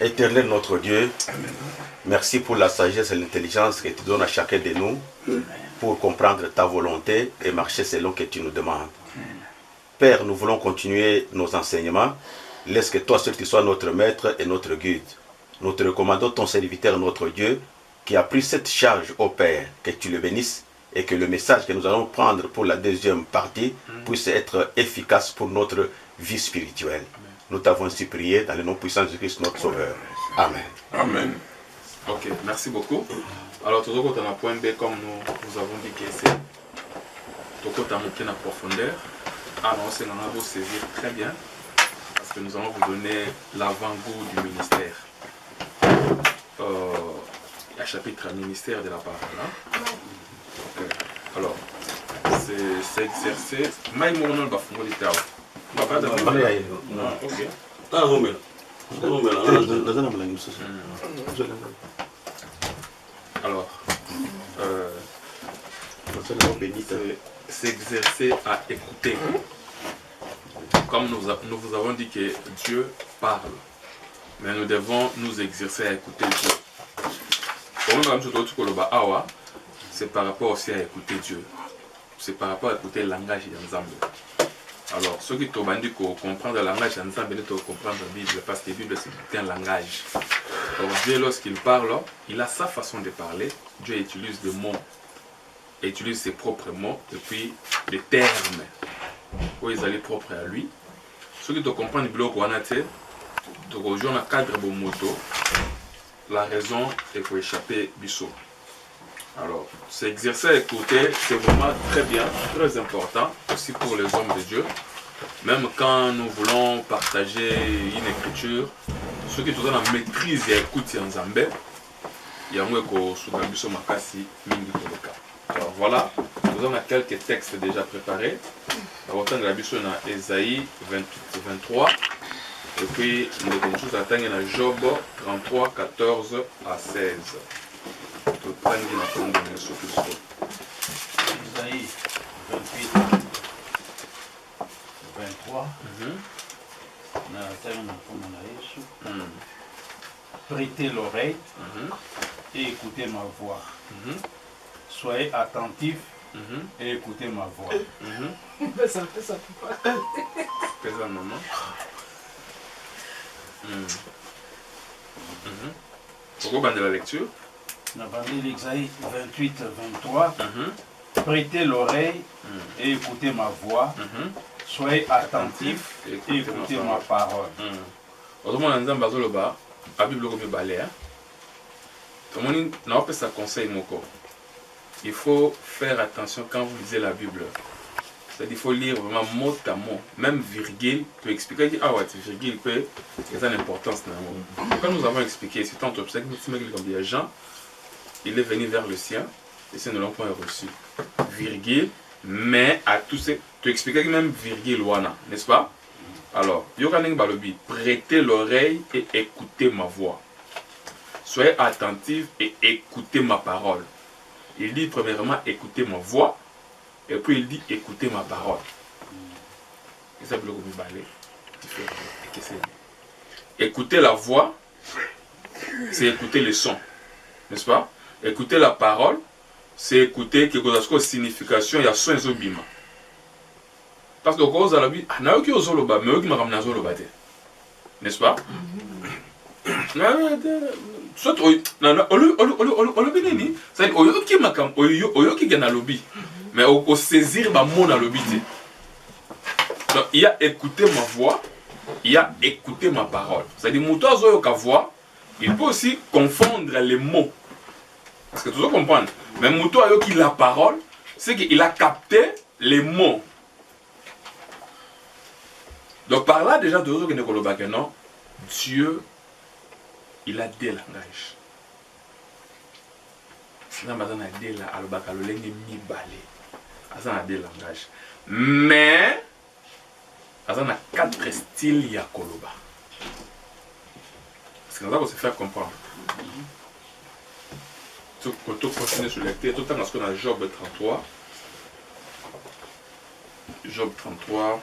Éternel notre Dieu, merci pour la sagesse et l'intelligence que tu donnes à chacun de nous pour comprendre ta volonté et marcher selon que tu nous demandes. Père, nous voulons continuer nos enseignements. Laisse que toi seul tu sois notre maître et notre guide. Nous te recommandons ton serviteur, notre Dieu, qui a pris cette charge au Père, que tu le bénisses et que le message que nous allons prendre pour la deuxième partie puisse être efficace pour notre vie spirituelle. Nous t'avons ainsi prié dans le nom puissant de Jésus-Christ, notre Sauveur. Amen. Amen. Ok, merci beaucoup. Alors, tout le monde dans la point B, comme nous avons dit que c'est tout le monde monté en profondeur. Alors, c'est dans la saisir très bien parce que nous allons vous donner l'avant-goût du ministère. Il y a chapitre ministère de la parole. Hein? Okay. Alors, c'est exercé. Maïmono va fondre les tables. Ok. Alors, s'exercer à écouter. Comme nous vous avons dit que Dieu parle, mais nous devons nous exercer à écouter Dieu. C'est par rapport aussi à écouter Dieu. C'est par rapport à écouter le langage d'Anzambe. Alors, ceux qui t'ont dit qu'on comprend le langage d'Anzambe, ils doivent comprendre la Bible, parce que la Bible c'est un langage. Alors, Dieu, lorsqu'il parle, il a sa façon de parler. Dieu utilise des mots, utilise ses propres mots, et puis des termes où ils allaient propres à lui. Ceux qui te comprennent le bloc, donc aujourd'hui on a cadre de moto. La raison est pour échapper bisso. Alors, s'exercer à écouter, c'est vraiment très bien, très important, aussi pour les hommes de Dieu. Même quand nous voulons partager une écriture, ceux qui sont en maîtrise et écoutent en Zambé, il y a un peu de makasi mingi toloka. Alors voilà, nous avons quelques textes déjà préparés. On va la biso na Ésaïe 28-23. Et puis, nous allons attendre Job 33, 14 à 16. Nous prenons la forme de Jésus Christ. Ésaïe 28, 23. Prêtez l'oreille et écoutez ma voix. Soyez attentifs et écoutez ma voix. Fais ça, maman. Pourquoi de la lecture? On a parlé d'Ésaïe 28, 23. Prêtez l'oreille et écoutez ma voix. Soyez attentifs et écoutez ma parole. Il faut faire attention quand vous lisez la Bible. C'est-à-dire qu'il faut lire vraiment mot à mot, même virgule, pour expliquer que virgule peut avoir une importance. Quand nous avons expliqué, c'est tant que Jean, il est venu vers le sien, et c'est ne l'ont pas reçu. Virgule, mais à tous ces. Tu expliquais que même virgule, n'est-ce pas? Alors, prêtez l'oreille et écoutez ma voix. Soyez attentifs et écoutez ma parole. Il dit premièrement écoutez ma voix. Et puis il dit écoutez ma parole. Et ça, écouter la voix, c'est écouter le son. N'est-ce pas? Écouter la parole, c'est écouter quelque chose de signification, il y a son et bima. Parce que quand vous avez n'est-ce pas? Soit mais au saisir ma mot dans le biti. Donc il y a écouté ma voix, il y a écouté ma parole. C'est-à-dire mouton zoyo ka voix, il peut aussi confondre les mots. Parce que tu dois comprendre. Mais mouton ayo qui la parole, c'est qu'il a capté les mots. Donc par là déjà non, Dieu il a des langages. Mais il y a 4 styles ya koloba. C'est comme ça qu'on se fait comprendre. Quand on continue sur les textes, tout le temps qu'on a Job 33. Job 33.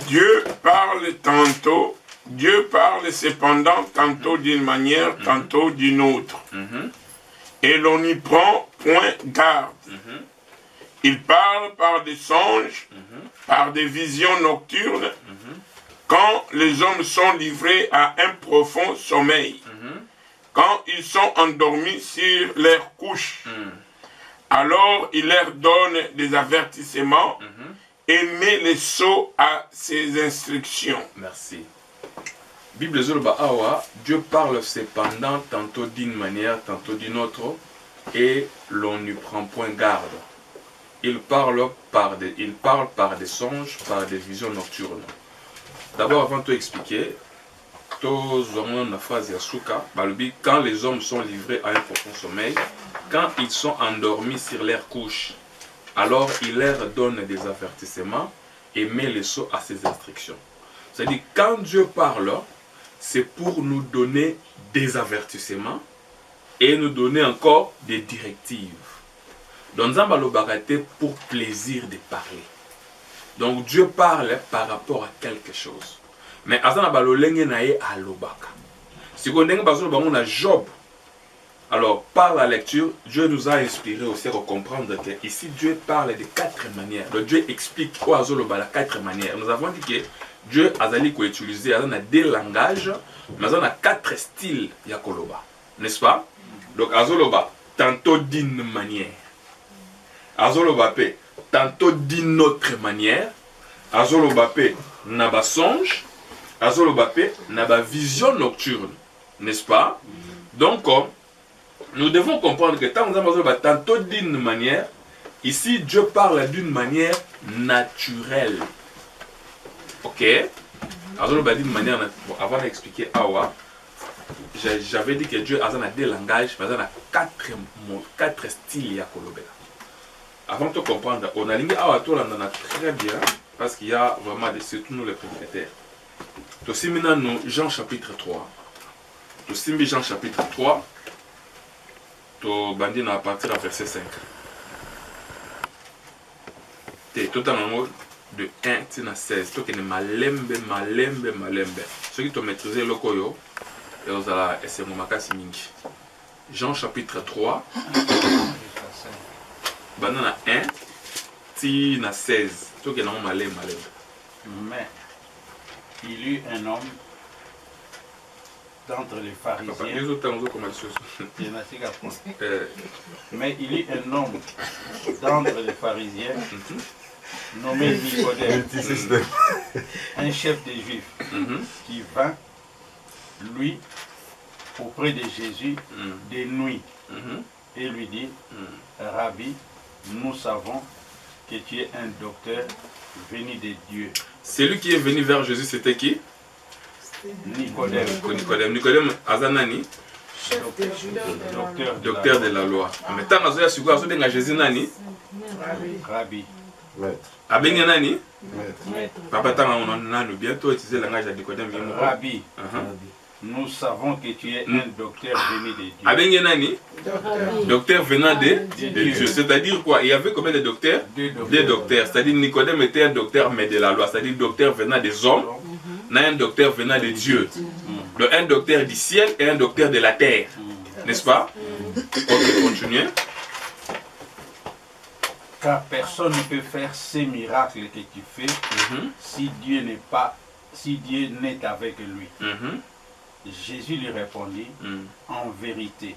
Dieu parle tantôt Dieu parle cependant tantôt d'une manière, tantôt d'une autre. Et l'on n'y prend point garde. Il parle par des songes, par des visions nocturnes, quand les hommes sont livrés à un profond sommeil, quand ils sont endormis sur leur couche. Alors il leur donne des avertissements et met les sceaux à ses instructions. Merci. Bible Zolba Awa, Dieu parle cependant tantôt d'une manière, tantôt d'une autre, et l'on n'y prend point garde. Il parle par des songes, par des visions nocturnes. D'abord, avant de t'expliquer, la phrase Yasuka, quand les hommes sont livrés à un profond sommeil, quand ils sont endormis sur leur couche, alors il leur donne des avertissements et met les sceaux à ses instructions. C'est-à-dire, quand Dieu parle, c'est pour nous donner des avertissements et nous donner encore des directives. Donc, c'est pour plaisir de parler. Donc, Dieu parle par rapport à quelque chose. Mais, si on a Job, alors par la lecture, Dieu nous a inspiré aussi à comprendre que ici Dieu parle de 4 manières. Donc, Dieu explique quoi à 4 manières. Nous avons dit que Dieu a utilisé 2 langages, mais il a 4 styles yakoloba, n'est-ce pas? Donc, azoloba tantôt d'une manière, azoloba tantôt d'une autre manière, azoloba naba songe, azoloba naba vision nocturne, n'est-ce pas? Donc, nous devons comprendre que tant que tantôt d'une manière, ici Dieu parle d'une manière naturelle. Ok? Alors, d'une manière, bon, avant d'expliquer Awa, j'avais dit que Dieu a 2 langages, mais il a 4 styles yakolobela. Avant de comprendre, on a ligné Awa tout là très bien, parce qu'il y a vraiment surtout nous les propriétaires. Aussi maintenant nous Jean chapitre 3. Aussi Jean chapitre 3. To bandi à partir du verset 5. Tout en haut de 1 à 16. Tout qui est malembe. Ceux qui ont maîtrisé le koyo, et vous allez essayer de makasi mingi. Jean chapitre 3. Banana 1 à 16. Tout qui est malembe. Mais il y eut un homme d'entre les pharisiens. Mais il y eut un homme d'entre les pharisiens nommé Nicodème, un chef des Juifs, qui vint, lui, auprès de Jésus de nuit et lui dit, Rabbi, nous savons que tu es un docteur venu de Dieu. Celui qui est venu vers Jésus, c'était qui? Nicodème Azanani, docteur de la loi. Mais tant que Jésus Jésus nani? Rabbi. Abenga nani? Papa tant on a bientôt utilisé le langage de Nicodème. Rabbi. Nous savons que tu es un docteur venu de Dieu. Abenga nani? Docteur venant de Dieu. C'est-à-dire quoi? Il y avait combien de docteurs? 2 docteurs. C'est-à-dire Nicodème était un docteur mais de la loi. C'est-à-dire docteur venant des hommes. Un docteur venant de Dieu. Donc un docteur du ciel et un docteur de la terre. N'est-ce pas? Ok, continuez. Car personne ne peut faire ces miracles que tu fais si Dieu n'est avec lui. Jésus lui répondit, en vérité,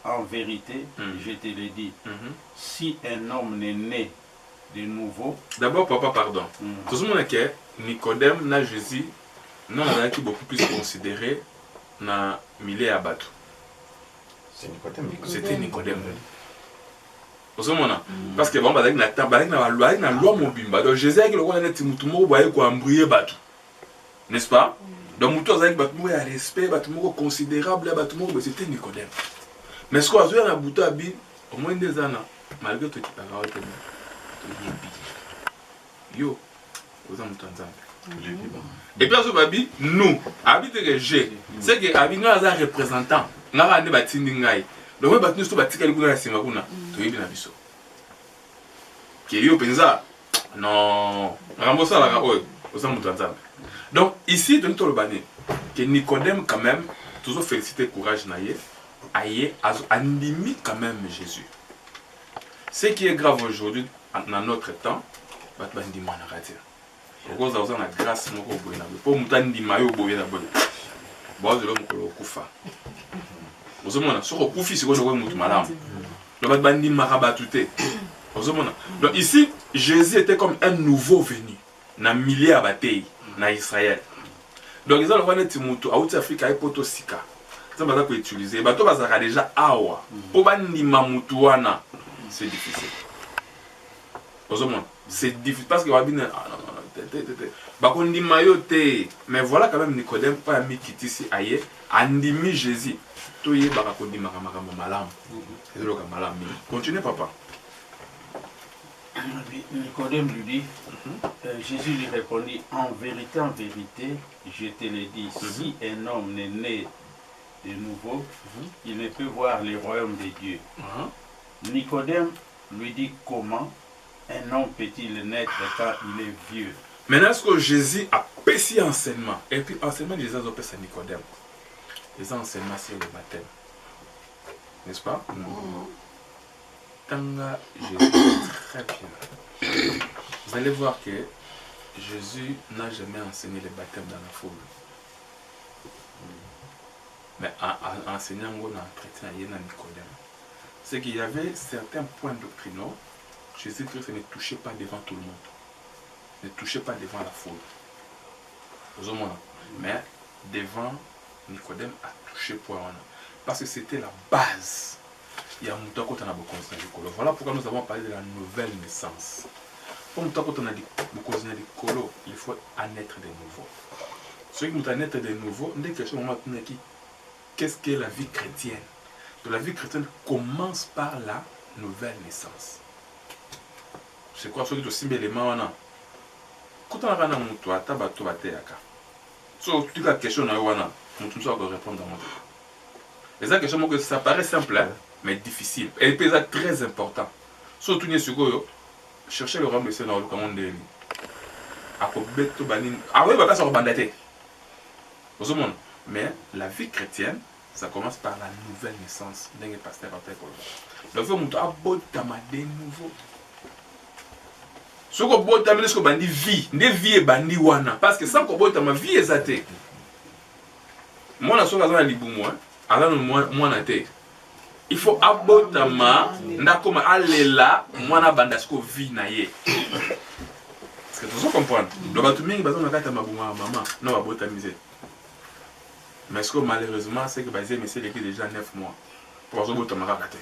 je te le dis, si un homme n'est né de nouveau... D'abord, papa, pardon. Tout le monde que Nicodème, na Jésus, n'a beaucoup plus considéré na milieu à battre. C'était Nicodème. Parce que bon, na loi mobimba. Donc Jésus a dit que n'est-ce pas? Donc mutu azali batumuko ya respect, batumuko considérable, batumuko c'était Nicodème. Mais ce qu'on a vu na buto abi au moins des années malgré tout la parole que yo vous en entendez. Et puis babi nous habite que j'ai c'est que abi nga za représentant nga ba ne batindi ngai. Donc ba tinu so batika likuna ya sima kuna to yebi na biso. Ke yo penza non rambosa la oyo vous en entendez. Donc ici, dans le Bani, que Nicodème quand même, toujours félicité courage naïe, aïe, andimi quand même Jésus. Ce qui est grave aujourd'hui, dans notre temps, c'est que nous avons raté. Pourquoi nous avons la grâce de nous pour nous donner des maillots pour nous donner. Bon, nous avons kufa. Nous avons sur le kufi, c'est que nous avons malade. Nous avons des marabatouté. Donc ici, Jésus était comme un nouveau venu dans le milieu de bataille, dans Israël. Donc ils ont le Timoto, à Ouest-Afrique, à Potosika. Ça va utiliser. Les bateaux vont déjà awa. Pour Mamutouana, c'est difficile. C'est difficile parce que mais voilà quand même Nicodème, pas mis qui ici ailleurs, andimi Jésus. Tout y est barakondi malam. C'est le malam. Continuez papa. Nicodème lui dit, Jésus lui répondit, en vérité, je te le dis, si un homme n'est né de nouveau, il ne peut voir le royaume de Dieu. Nicodème lui dit, comment un homme peut-il naître quand il est vieux? Maintenant, est-ce que Jésus a péché enseignement? Et puis, enseignement de Jésus a péché à Nicodème. Les enseignements sur le baptême. N'est-ce pas? Tanga Jésus très bien. Vous allez voir que Jésus n'a jamais enseigné le baptême dans la foule. Mais en enseignant, on a entretien à Nicodème. C'est qu'il y avait certains points doctrinaux. Jésus-Christ ne touchait pas devant tout le monde. Ne touchait pas devant la foule. Mais devant Nicodème a touché pour un. Parce que c'était la base. Il y a un temps quand on a beaucoup de colo. Voilà pourquoi nous avons parlé de la nouvelle naissance. Pour quand on a beaucoup de colo, il faut en naître de nouveau. Ceux qui ont naître de nouveau, on dit quelque chose qu'est-ce qu'est la vie chrétienne? Donc, la vie chrétienne commence par la nouvelle naissance. Je crois que c'est aussi élément. Quand on a un moutou, on a un bateau à terre. So, toute la question, on a un moutou, on va répondre dans mon temps. Et ça, question, ça paraît simple, hein, mais difficile. Et puis, c'est très important. Surtout, chercher le royaume de Dieu dans le monde de l'île. Ah oui, ça va bandater. Mais la vie chrétienne, ça commence par la nouvelle naissance d'un pasteur à terre. Donc, il faut que de nouveau. Ce que vous avez dit, c'est vie. Ne vie bandi wana. Parce que sans que vous ayez vie exatée. Moi, je suis dans le Libou, il faut abotama ndakoma alela mwana bandasko vie na ye. Est-ce que tu comprends? Le batuming bazo na kata mabuma maman non babotamiser. Mais ce que malheureusement c'est que basé mais c'est déjà 9 mois. Pour abotama kate.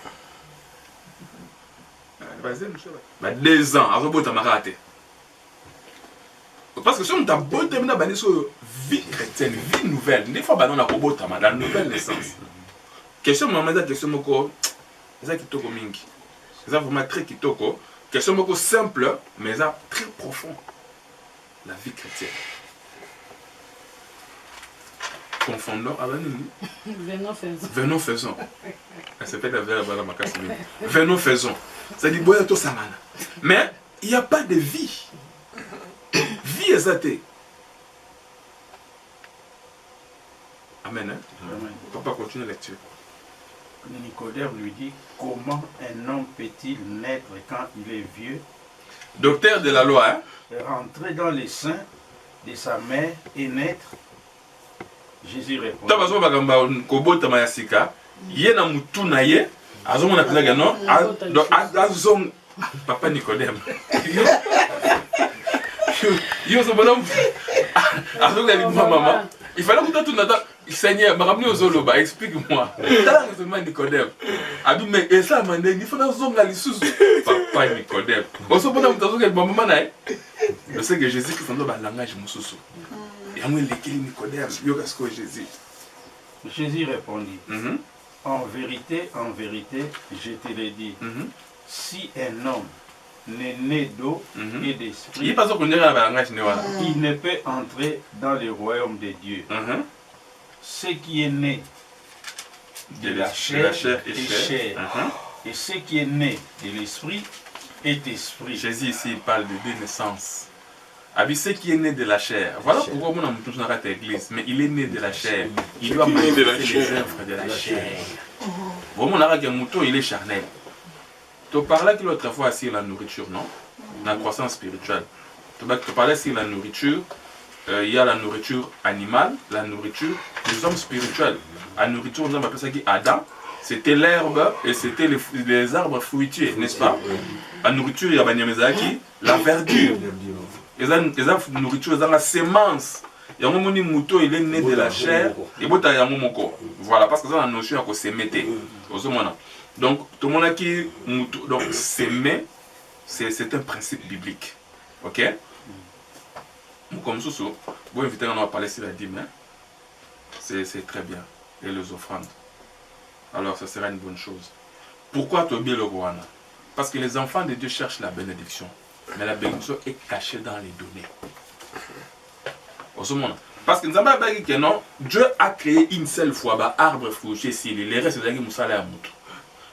Basé monsieur. Bah 2 ans abotama kate. Parce que si on t'a botamina baniso vie chrétienne, vie nouvelle, des fois on a robotama la nouvelle naissance. Question maman ça question moko ça kitoko mingi. Ça vraiment très kitoko. Question moko simple mais ça très profond. La vie chrétienne. Confondons avec nous. Venons faisons. Elle s'appelle la verbe à la macassine. Venons faisons. Ça dit boya to samana. Mais il n'y a pas de vie. Vie exatée. Amen. Hein? Amen. Papa continue la lecture. Nicodème lui dit, comment un homme peut-il naître quand il est vieux? Docteur de la loi, hein? Rentrer dans les seins de sa mère et naître. Jésus répond. Papa Nicodème. Il fallait que tu aies Seigneur, explique-moi. Nicodème. Et ça, il faut Papa Nicodème. Je sais que Jésus qui fait un langage moussou. Et moi, Nicodème, Jésus. Jésus répondit. En vérité, je te le dis. Si un homme n'est né d'eau et d'esprit, il ne peut entrer dans le royaume de Dieu. Ce qui est né de la chair est chair. Et ce qui est né de l'esprit est esprit. Jésus ici il parle de deux naissances. Abissé qui est né de la chair. Voilà pourquoi on a tous dans l'église. Mais il est né de la chair. Il doit manifester les œuvres de la chair. Vraiment, on a un mouton, il est charnel. Tu parlais que l'autre fois sur la nourriture, non? La croissance spirituelle. Tu parlais sur la nourriture. Il y a la nourriture animale, la nourriture des hommes spirituels. La nourriture, on appelle ça qui Adam. C'était l'herbe et c'était les arbres fruitiers, n'est-ce pas? La nourriture, il y a la verdure. Et la nourriture, la semence. Il y a un mouton, il est né de la chair. Et il y a un mouton. Voilà, parce que ça, la notion qu'on s'est metté. Donc, tout le monde a qui donc s'aimer, c'est un principe biblique. Ok? Comme ça, vous invitez à parler sur la dîme. C'est très bien. Et les offrandes. Alors, ça sera une bonne chose. Pourquoi Tobi le roi? Parce que les enfants de Dieu cherchent la bénédiction. Mais la bénédiction est cachée dans les données. Parce que nous avons dit que non, Dieu a créé une seule fois l'arbre fruitier, les restes de la moussala à moutou.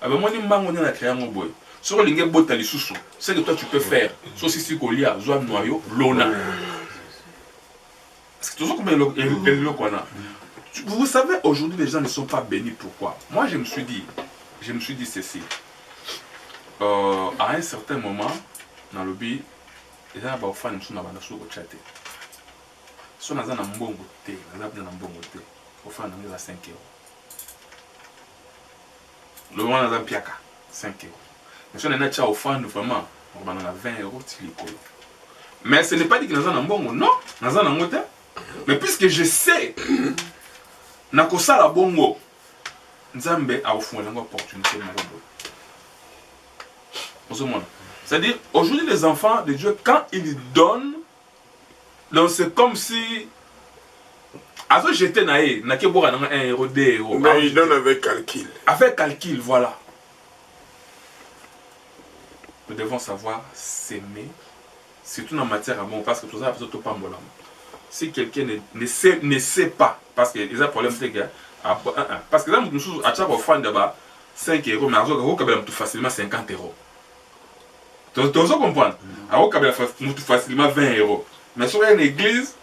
Alors, moi, je vais créer un boy. Sur le lingue botali sous, c'est que toi tu peux faire. Sauf si tu colis à Zoan Noyau, l'ona. C'est toujours comme le vous savez, aujourd'hui, les gens ne sont pas bénis. Pourquoi? Moi, je me suis dit ceci. À un certain moment, dans le but, les gens ont fait une chose au chat. Si on a un bon côté, on a un bon côté, on fait un 5 €. Le moment on a un piaka, 5 €. Mais si on a un chat au fan, vraiment, on a 20 €. Mais ce n'est pas dit que nous avons un bon côté. Non, nous avons un bon côté. Mais puisque je sais, nakosa la bongo, Nzambe a offert une opportunité. C'est-à-dire, aujourd'hui, les enfants de Dieu, quand ils donnent, c'est comme si. Azo j'étais naïf, n'a que boire 1 €, 2 €. Mais ils donnent avec calcul. Avec calcul, voilà. Nous devons savoir s'aimer, surtout en matière d'amour, parce que tout ça, c'est pas bon. Si quelqu'un ne sait pas, parce qu'il y a un problème, c'est que. Parce que là, nous sommes à chaque fois 5 €, mais on a facilement 50 €. Tu comprends? On a facilement 20 €. Mais sur une église,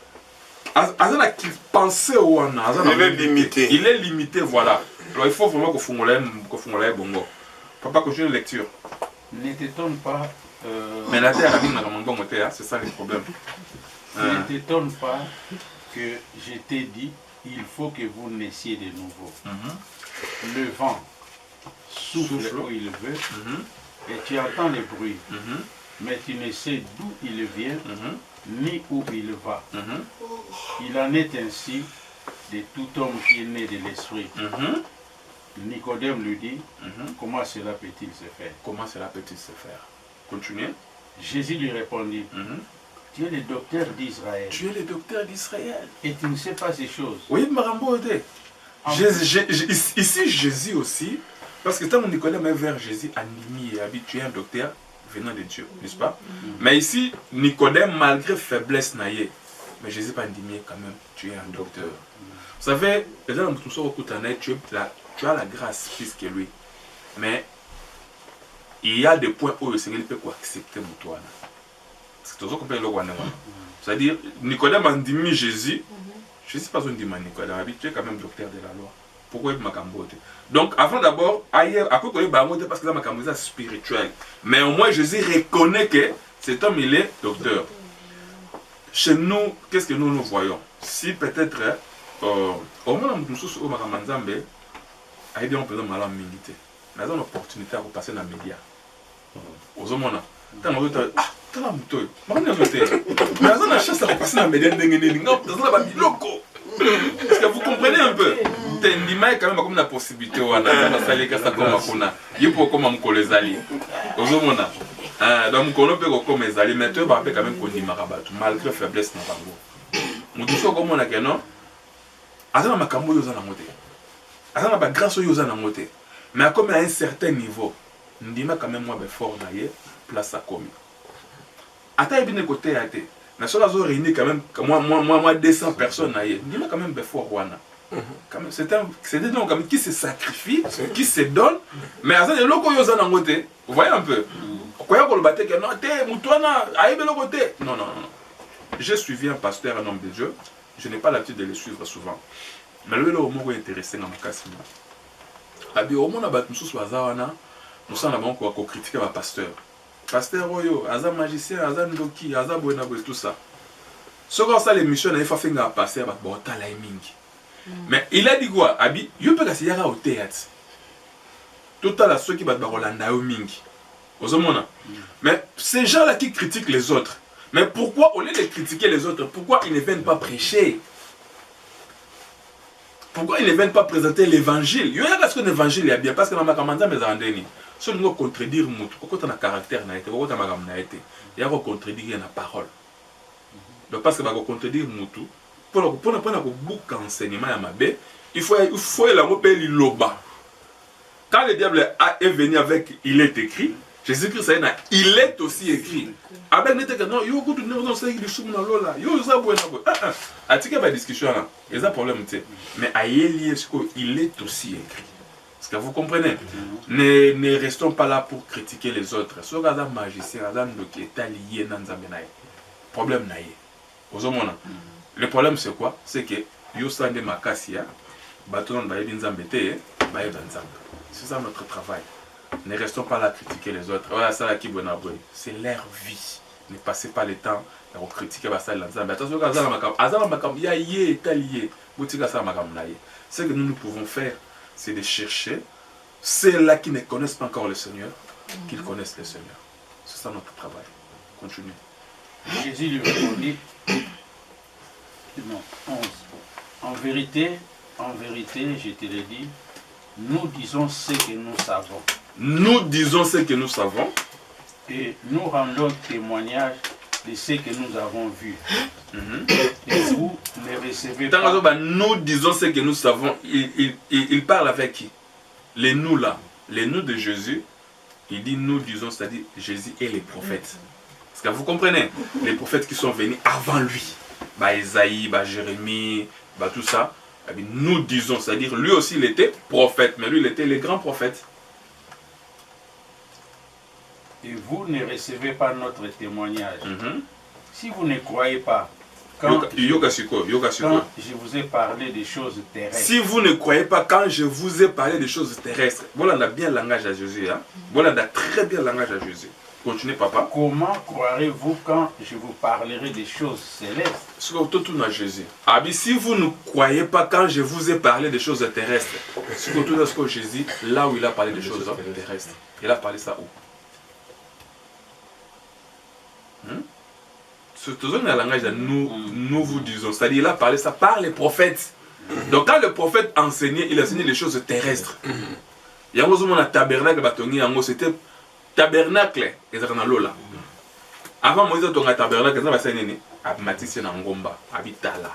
il pensait au il est limité. Il est limité, voilà. Alors il faut vraiment qu'on fasse bongo. Papa, continue la lecture. Ne t'étonne pas. Mais la terre a bon côté, c'est ça le problème. Ne t'étonne pas que je t'ai dit, il faut que vous naissiez de nouveau. Le vent souffle où il veut et tu entends le bruit, mais tu ne sais d'où il vient ni où il va. Il en est ainsi de tout homme qui est né de l'esprit. Nicodème lui dit, comment cela peut-il se faire? Comment cela peut-il se faire? Continuez. Jésus lui répondit, tu es le docteur d'Israël. Tu es le docteur d'Israël. Et tu ne sais pas ces choses. Oui, Marambo, ici Jésus aussi, parce que tant que Nicodème est vers Jésus, animé et habitué, un docteur venant de Dieu, n'est-ce pas? Mais ici, Nicodème, malgré faiblesse, naïe, mais Jésus pas indiqué quand même, tu es un docteur. Vous savez, les gens qui sont au Koutané, tu as la grâce plus que lui. Mais il y a des points où le Seigneur peut accepter toi. C'est toujours comme le c'est-à-dire, Nicodème a indiqué Jésus. Je ne sais pas si on dit Nicodème, tu es quand même docteur de la loi. Pourquoi il m'a camboté? Donc, avant d'abord, après qu'on ait bamoté parce que là, ma camboté est spirituel. Mais au moins, Jésus reconnaît que cet homme, il est docteur. Chez nous, qu'est-ce que nous voyons? Si peut-être, au moins, nous sommes au Maramanzambe, on peut mal en militer. Mais on a une opportunité à repasser dans les médias. Aux hommes, on a tala muto makana yote mais on a chance à repasser dans les médias parce que vous comprenez un peu Tendima est quand même comme la possibilité on a salé que ça comme akona yipo comme amkolezali ozomona donc kono pe comme ezali mais tu vas quand même kondima rabatu malgré faiblesse na bango mutu so comme on a que non azana makambo yoza na moté azana ba grâce yoza na moté mais comme à un certain niveau ndima quand même moi be fort na ye place à commis. Attends, il y a des côtés à thé. Mais sur la zone réunie, quand même, moi 200 personnes, il y a quand même des fois Rwanda. C'est des gens qui se sacrifient, qui se donnent. Mais à ça, les locaux, ils ont un vous voyez un peu. Quand il y a le bâtiment, non, t'es, moutouana, aïe, le côté. Non. j'ai suivi un pasteur, un homme de Dieu. Je n'ai pas l'habitude de le suivre souvent. Mais le mot est intéressé dans ma casse. Au monde, nous sommes critiquer le pasteur. Pasteur, Aza magicien, Aza ndoki, Aza boenaboe, tout ça. Ce qu'on a l'émission, il faut faire un pasteur, mais il a dit quoi? Abi, il peut y avoir au théâtre. Tout à l'heure, ceux qui battent Rolanda au mingi. Mais ces gens-là qui critiquent les autres, mais pourquoi, au lieu de critiquer les autres, pourquoi ils ne viennent pas prêcher? Pourquoi ils ne viennent pas présenter l'évangile? Il y a parce que l'évangile est bien, parce que dans ma commande, mais en dernier, si on doit contredire, pourquoi tu as un caractère, pourquoi tu as un été, il y a contredire la parole. Donc, parce que tu as contredire, pour ne pas beaucoup d'enseignement à ma baie, il faut la repérer l'oba. Quand le diable est venu avec il est écrit, Jésus-Christ il est aussi écrit. Avec n'était que non, il y a beaucoup de choses qui sont dans l'eau là. Il y a ça bon. À tirer ma discussion là, il y a un problème mais à il est aussi écrit. Est-ce que vous comprenez? Ne restons pas là pour critiquer les autres. Ce gars magicien, qui est lié dans Nzambenaï. Problème naïe. Le problème c'est quoi? C'est que Yosande Makasia, Batonon Baïbi Nzambete, Baïbi Nzambe. C'est ça notre travail. Ne restons pas là à critiquer les autres. Voilà, ça là qui est c'est leur vie. Ne passez pas le temps à critiquer ça. Attention, ce que nous pouvons faire, c'est de chercher ceux-là qui ne connaissent pas encore le Seigneur, qu'ils connaissent le Seigneur. C'est ça notre travail. Continue. Jésus lui répondit, non, 11. En vérité, je te le dis, nous disons ce que nous savons. Nous disons ce que nous savons. Et nous rendons témoignage de ce que nous avons vu. Et vous ne recevez pas. Nous disons ce que nous savons. Il parle avec qui? Les nous là. Les nous de Jésus. Il dit nous disons, c'est-à-dire Jésus et les prophètes. Parce que vous comprenez, les prophètes qui sont venus avant lui. Isaïe, Jérémie, tout ça. Nous disons, c'est-à-dire lui aussi il était prophète, mais lui il était le grand prophète. Et vous ne recevez pas notre témoignage. Si vous ne croyez pas, quand je vous ai parlé des choses terrestres. Si vous ne croyez pas quand je vous ai parlé des choses terrestres. Voilà, on a bien le langage à Jésus. Hein? Voilà, on a très bien le langage à Jésus. Continuez, papa. Comment croirez-vous quand je vous parlerai des choses célestes? Surtout tout à Jésus. Si vous ne croyez pas quand je vous ai parlé des choses terrestres, surtout dans ce que Jésus, là où il a parlé des choses terrestres, il a parlé ça où? C'est toujours dans le langage de nous vous disons. C'est-à-dire il a parlé ça par les prophètes. Donc quand le prophète enseignait, il enseignait les choses terrestres. Il y a un tabernacle, c'était tabernacle, et ça dans l'eau là. Avant Moïse, il y a un tabernacle, il y a un matissé dans Ngomba, Abitala.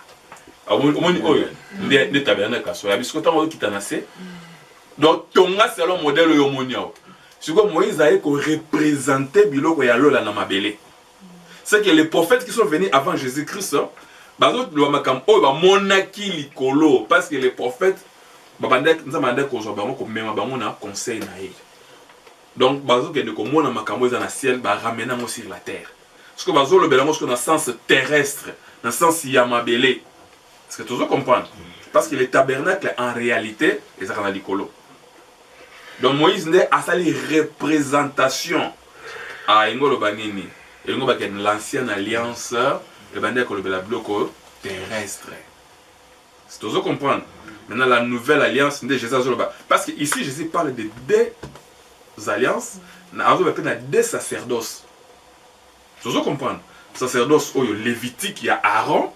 Il y a des tabernacles, il y a des tabernacles qui sont donc, Tonga, c'est le modèle Yomonia. C'est comme Moïse a représenté Biloko ya Lola na Mabele. C'est que les prophètes qui sont venus avant Jésus-Christ, parce que les prophètes, conseil. Donc, ciel, ramener sur la terre. Parce que dans le sens terrestre, dans le sens Yamabele. Est-ce que tu veux comprendre? Parce que les tabernacles, en réalité, ils sont dans l'icolo. Donc Moïse a sa représentation à Ngolo Banini. Et l'ancienne alliance, le bloc terrestre. C'est tout ça comprendre. Maintenant, la nouvelle alliance de Jésus. Parce que ici, Jésus parle de deux alliances, deux sacerdoces. C'est tout ça comprendre. Sacerdoce lévitique, il y a Aaron,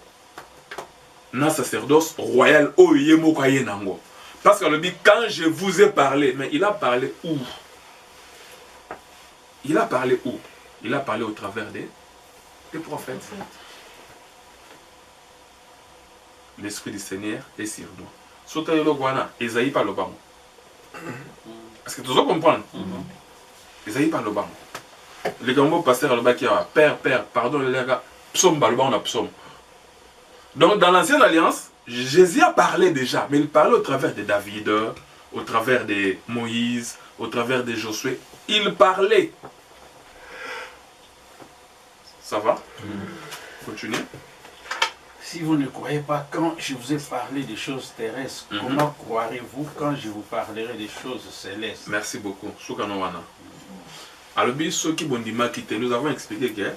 un sacerdoce royal, parce qu'on le dit, quand je vous ai parlé, mais il a parlé où? Il a parlé où? Il a parlé au travers des prophètes. L'Esprit du Seigneur est sur nous. Surtout le Guana, Esaïe parle au bas. Est-ce que tu dois comprendre? Esaïe parle au bas. Les gambo pasteur à le bas qui a Père, pardon, les gars, psaume, on a psaume. Donc dans l'ancienne alliance, Jésus a parlé déjà, mais il parlait au travers de David, au travers de Moïse, au travers de Josué. Il parlait. Ça va? Continuez. Si vous ne croyez pas quand je vous ai parlé des choses terrestres, comment croirez-vous quand je vous parlerai des choses célestes? Merci beaucoup. Soukanowana. Alors, ceux qui vont dire nous avons expliqué que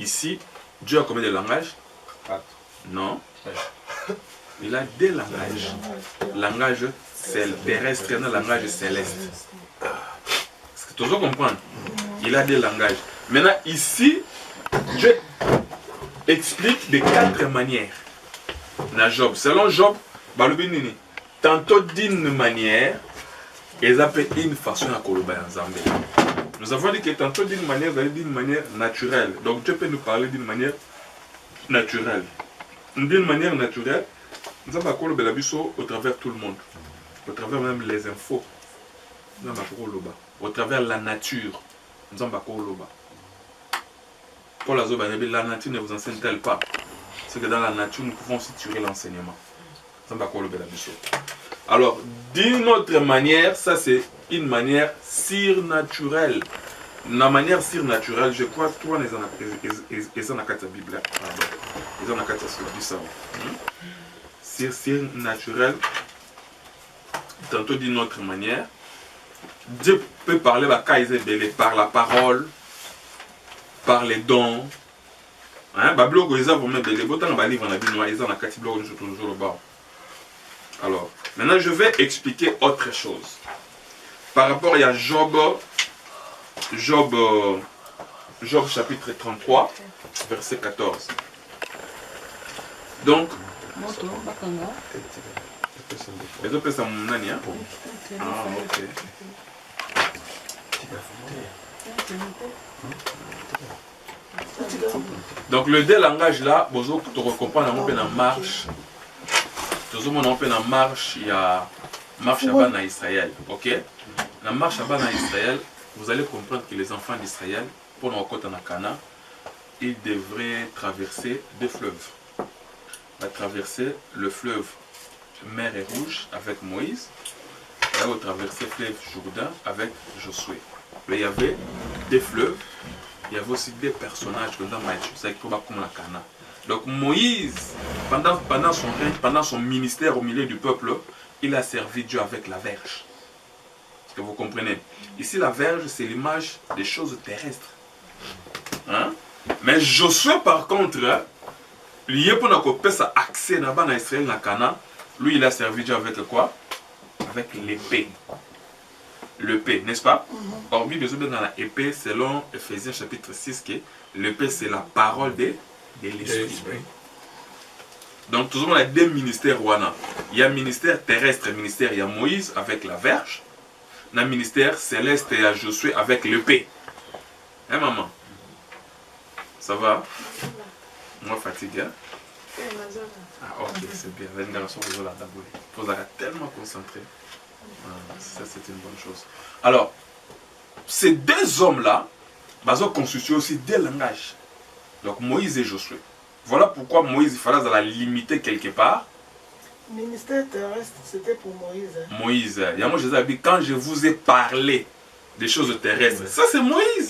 ici, Dieu a combien de langages? 4. Non. Il a des langages. Langage terrestre et un langage céleste. Est-ce que tu dois comprendre? Il a des langages. Maintenant, ici, Dieu explique de 4 manières. Dans Job. Selon Job, tantôt d'une manière, ils appellent une façon à Koloba en Zambie. Nous avons dit que tantôt d'une manière naturelle. Donc Dieu peut nous parler d'une manière naturelle. D'une manière naturelle, nous avons Koloba au travers tout le monde. Au travers même les infos. Nous avons Koloba. Au travers la nature. Nous avons Koloba. Paul Azoba, la nature ne vous enseigne-t-elle pas? C'est que dans la nature, nous pouvons aussi tirer l'enseignement. Alors, d'une autre manière, ça c'est une manière surnaturelle. La manière surnaturelle, je crois que toi, ils ont la Bible. Ils ont la carte surnaturelle. Tantôt d'une autre manière. Dieu peut parler par la parole, par les dons. Alors, maintenant je vais expliquer autre chose. Par rapport à Job chapitre 33, verset 14. Donc, donc le délangage là, vous comprenez en marche. Tout le monde en marche, il y a marche à Israël, ok? La marche à Israël, vous allez comprendre que les enfants d'Israël, pour nos côtes en Cana, ils devraient traverser 2 fleuves. On va traverser le fleuve Mer et Rouge avec Moïse, et on va traverser le fleuve Jourdain avec Josué. Mais il y avait 2 fleuves, il y avait aussi des personnages dans Maïchou, comme la Cana. Donc Moïse, pendant son règne, pendant son ministère au milieu du peuple, il a servi Dieu avec la verge. Est-ce que vous comprenez? Ici la verge, c'est l'image des choses terrestres. Hein? Mais Josué par contre, lui pour nous accès dans Israël, dans Cana, lui il a servi Dieu avec quoi? Avec l'épée. L'épée, n'est-ce pas? Or, Bible dans la épée, selon Ephésiens chapitre 6, que l'épée c'est la parole de l'esprit. Donc, tout le monde a 2 ministères. Il y a un ministère terrestre, ministère, il y a Moïse avec la verge. Il y a un ministère céleste, il y a Josué avec l'épée. Hein, maman? Ça va? Moi, fatigué. Ah, ok, c'est bien. Il faut être tellement concentré. Ça, c'est une bonne chose. Alors, ces 2 hommes-là, ils ont constitué aussi 2 langages. Donc Moïse et Josué. Voilà pourquoi Moïse, il fallait la limiter quelque part. Le ministère terrestre, c'était pour Moïse. Moïse, il y a moi Jésus a dit, quand je vous ai parlé des choses terrestres, ça c'est Moïse.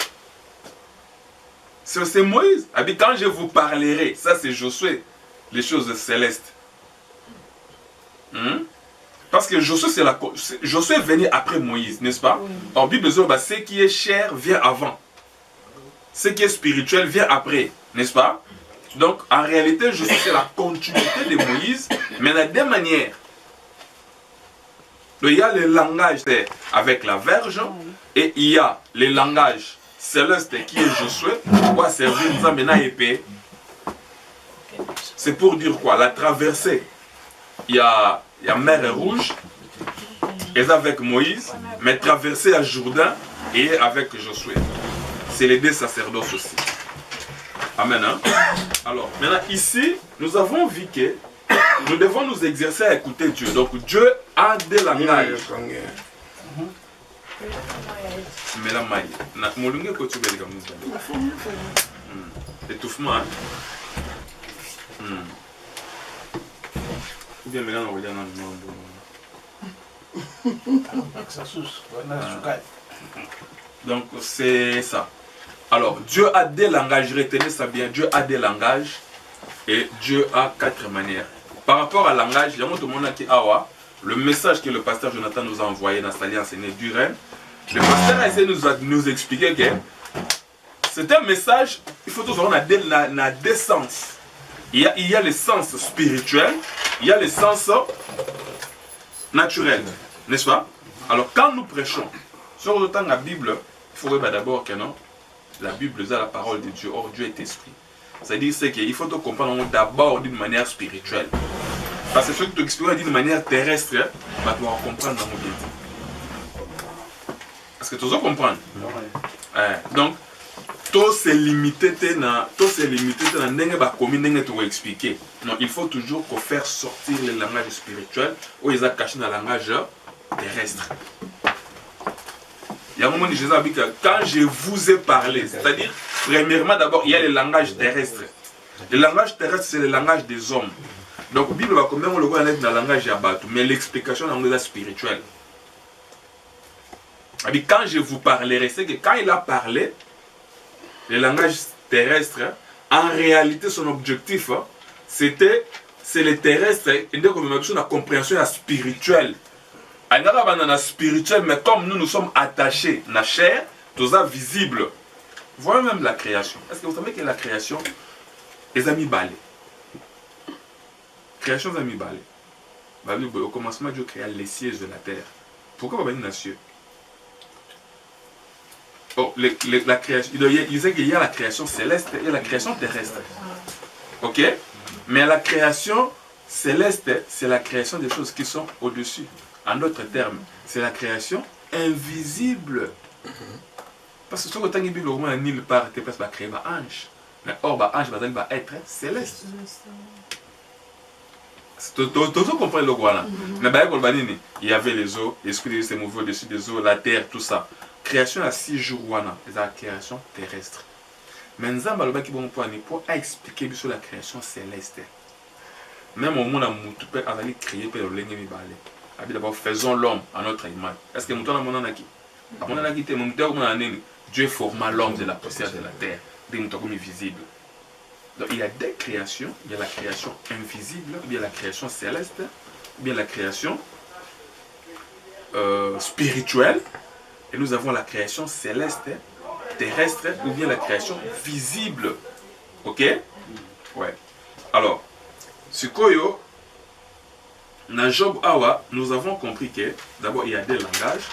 C'est Moïse. Il dit, quand je vous parlerai, ça c'est Josué, les choses célestes. Parce que Josué, Josué est venu après Moïse, n'est-ce pas? En Bible, ce qui est chair vient avant. Ce qui est spirituel vient après, n'est-ce pas? Donc, en réalité, Josué, c'est la continuité de Moïse, mais de 2 manières. Donc, il y a le langage avec la verge, et il y a le langage céleste qui est Josué, pour servir une épée. C'est pour dire quoi? La traversée, il y a Mer Rouge, et avec Moïse, mais traversée à Jourdain, et avec Josué. C'est les 2 sacerdoces aussi. Amen. Hein? Alors, maintenant, ici, nous avons vu que nous devons nous exercer à écouter Dieu. Donc, Dieu a des langages. Mais la maille. Étouffement. Ou bien maintenant, on va dire donc, c'est ça. Alors, Dieu a des langages, retenez ça bien, Dieu a des langages Et Dieu a 4 manières. Par rapport à langage, il y a tout le monde qui a le message que le pasteur Jonathan nous a envoyé dans sa enseigné du Rennes. Le pasteur a essayé de nous expliquer que c'est un message, il faut toujours avoir deux sens. Il y a le sens spirituel, il y a le sens naturel, n'est-ce pas? Alors quand nous prêchons, sur le temps de la Bible, il faut d'abord que non, la Bible est la parole de Dieu, or Dieu est esprit. C'est-à-dire qu'il faut comprendre d'abord d'une manière spirituelle. Parce que ce que tu expliques d'une manière terrestre, tu dois comprendre dans mon bien. Est-ce que tu dois comprendre? Donc, tout c'est limité dans expliquer. Non, il faut toujours faire sortir le langage spirituel ou ils ont caché dans le langage terrestre. Il y a un moment où Jésus a dit que quand je vous ai parlé, c'est-à-dire, premièrement d'abord, il y a le langage terrestre. Le langage terrestre, c'est le langage des hommes. Donc, la Bible va quand même le voir dans le langage yabatou, mais l'explication est dans le spirituel. Quand je vous parlerai, c'est que quand il a parlé, le langage terrestre, en réalité, son objectif, c'est le terrestre, et donc on a besoin de la compréhension spirituelle. Il y a la spirituelle, mais comme nous sommes attachés à la chair, tout ça visible. Voyez même la création. Est-ce que vous savez que la création, les amis balais. Création des amis balais. Au commencement, Dieu créa les sièges de la terre. Pourquoi pas venir dans les cieux? Oh, la création, il disait qu'il y a la création céleste et la création terrestre. Ok? Mais la création céleste, c'est la création des choses qui sont au-dessus. En d'autres termes, c'est la création invisible. Parce que ce que tu as dit, le roman nulle part, tu peux créer un ange. Mais or, l'ange va être céleste. Tu comprends le roi là? Mais il y avait les eaux, l'esprit s'est mouvé au-dessus des eaux, la terre, tout ça. Création à 6 jours, c'est la création terrestre. Mais nous avons expliquer sur la création céleste. Même au monde où tu peux créer pour le d'abord, faisons l'homme à notre image. Est-ce que nous avons Dieu forma l'homme de la poussière de la terre, visible. Donc il y a des créations, il y a la création invisible, il y a la création céleste, il y a la création spirituelle, et nous avons la création céleste, terrestre, ou bien la création visible. Ok? Ouais. Alors, Sukoyo, dans Job Awa, nous avons compris que d'abord il y a des langages,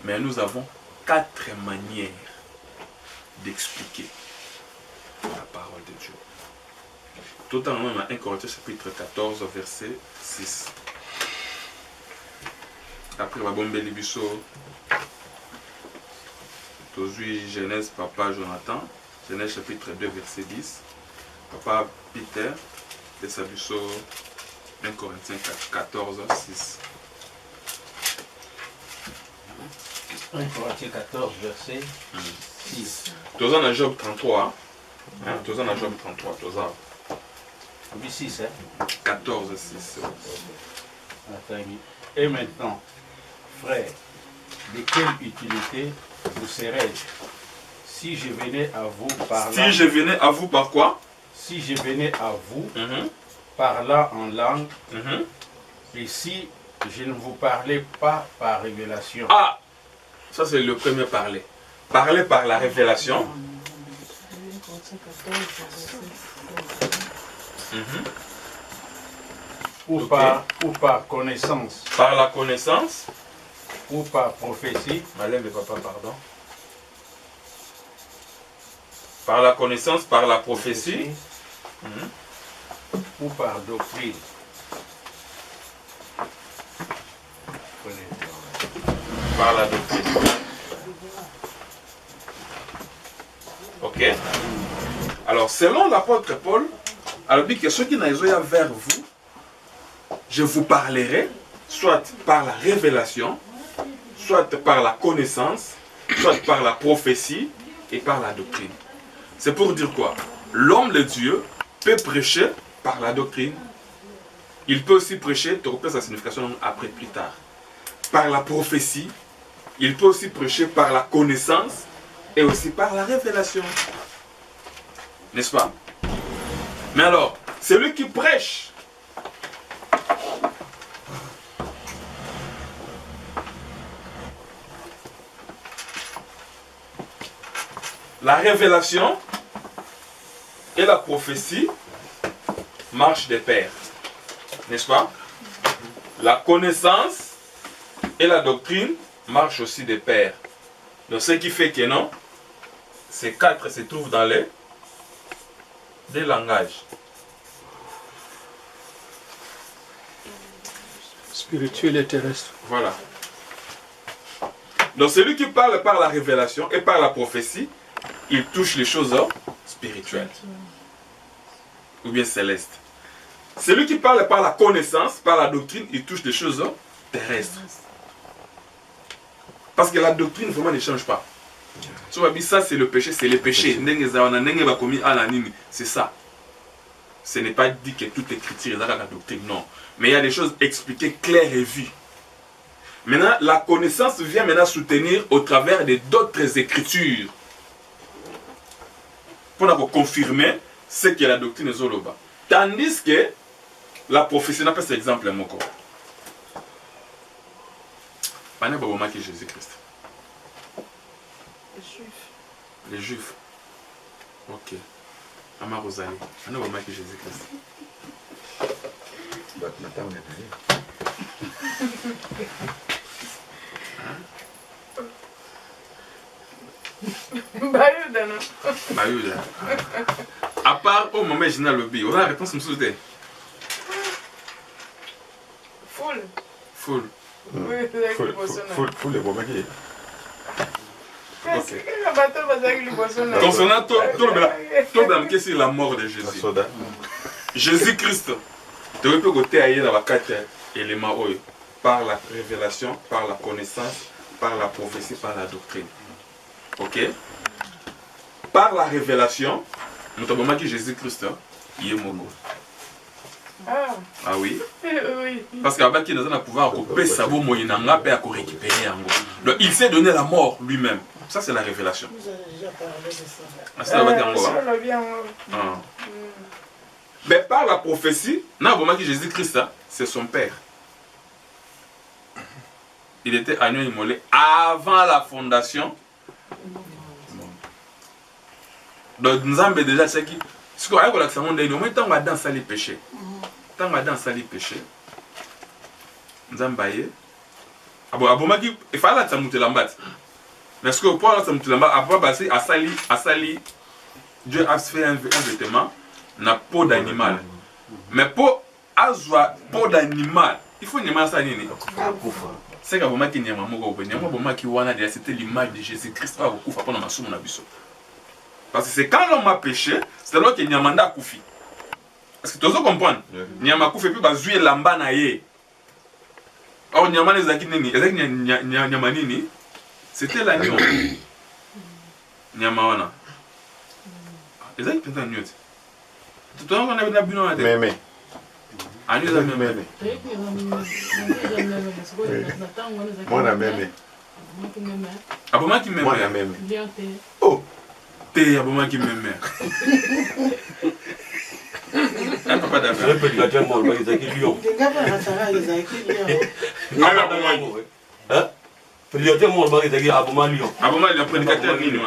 mais nous avons 4 manières d'expliquer la parole de Dieu. Tout en même 1 Corinthiens chapitre 14, verset 6. Après, ma bombe Libiso, Tozui Genèse, papa Jonathan, Genèse chapitre 2, verset 10. Papa Peter, de Sabuso, 1 Corinthiens 14, 6. 1 Corinthiens 14, verset 6. Tozan à Job 33. Tozan à Job 33. Tozan. 6, hein? 14, 6. Et maintenant, frère, de quelle utilité vous serais-je si je venais à vous parlant? Si je venais à vous par quoi? Si je venais à vous parlant en langue, et si je ne vous parlais pas par révélation. Ah! Ça c'est le premier parler. Parler par la révélation. Ou par connaissance. Par la connaissance. Ou par prophétie. Malève le papa, pardon. Par la connaissance, par la prophétie. Ou par doctrine. Par la doctrine. Ok. Alors, selon l'apôtre Paul, il dit que ceux qui n'ont vers vous, je vous parlerai, soit par la révélation, soit par la connaissance, soit par la prophétie et par la doctrine. C'est pour dire quoi? L'homme de Dieu peut prêcher par la doctrine. Il peut aussi prêcher, tu repères sa signification après plus tard. Par la prophétie, il peut aussi prêcher par la connaissance et aussi par la révélation. N'est-ce pas? Mais alors, Celui qui prêche. La révélation et la prophétie marchent de pair. N'est-ce pas? La connaissance et la doctrine marchent aussi de pair. Donc ce qui fait que non, ces quatre se trouvent dans les deux langages. Spirituel et terrestre. Voilà. Donc celui qui parle par la révélation et par la prophétie, il touche les choses spirituelles ou bien célestes. Celui qui parle par la connaissance, par la doctrine, il touche des choses terrestres. Parce que la doctrine vraiment ne change pas. Tu vois, ça c'est le péché, c'est le péché. C'est ça. Ce n'est pas dit que toute écriture est dans la doctrine, non. Mais il y a des choses expliquées claires et vues. Maintenant, la connaissance vient maintenant soutenir au travers de d'autres écritures. Pour confirmer ce que la doctrine est Zoloba. Tandis que la prophétie n'a pas cet exemple mon corps. Pas n'importe qui Jésus-Christ. Les Juifs. Les Juifs. Ok. Ama Rosalie. Pas n'importe qui Jésus-Christ. Bayuda, non? Bayuda. À part au moment où lobby, on a la réponse me souhaiter. Full. Full. Oui, c'est Full les moments qui. Qu'est-ce que le bateau va dire le poisson? Concernant tout le c'est la mort de Jésus. Jésus-Christ. Tu peux côté ailleurs dans les quatre éléments par la révélation, par la connaissance, par la prophétie, par la doctrine. Ok? Par la révélation, nous avons dit Jésus-Christ, il est mort. Ah. Ah oui? Oui. Parce qu'avant qu'il ait pouvoir couper sa boue, il a récupérer. Donc il s'est donné la mort lui-même. Ça c'est la révélation. Vous avez déjà parlé de ça. Ah, c'est la mais par la prophétie, nous avons dit Jésus-Christ, c'est son père. Il était agneau immolé avant la fondation. Donc nous avons déjà ce qui. Ce qu'on a dit, c'est que au moins tant qu'on va dans les péchés. Tant qu'on va dans les péchés. Nous avons baillé. Il fallait que ça monte l'ambat. Mais ce que pour ça monte l'ambat, après passer à Sali, Dieu a fait un vêtement, na peau d'animal. Mais pour avoir peau d'animal, il faut une ça nini. C'est que vous qui n'y a pas de c'était l'image de Jésus-Christ. Parce que c'est quand l'homme a péché, c'est alors qu'il n'y a pas de koufi. Parce que tu dois comprendre. Il n'y a pas de koufi, puis il va jouer l'amba na ye. Or, il n'y a pas de nini. C'était l'agneau. Il n'y a pas de il y a pas de tu dois avoir un bilan à terre. Mais. Agneau de mémé. Moi, la même. Aboma qui m'aime. Moi, la même. Oh! T'es aboma qui m'aime. Un papa d'affaires. Je peux dire que moi, je vais dire Lyon. Aboma Lyon, prédicateur Lyon.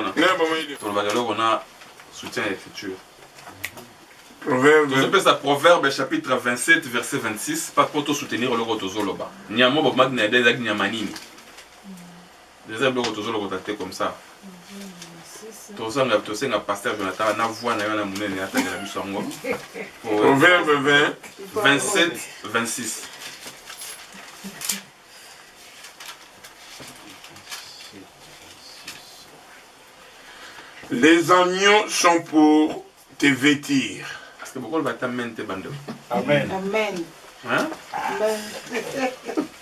Ton bagage, on a soutien à l'écriture. Proverbe chapitre 27, verset 26. Pas pour te soutenir le rotozoloba. Niamo bobmak n'aide niamanini. Les hommes de comme ça. Pasteur Jonathan, Proverbe 20, 27, 26. Les agneaux sont pour te vêtir. Parce que pourquoi va t'amener tes bandes? Amen. Amen. Hein? Amen.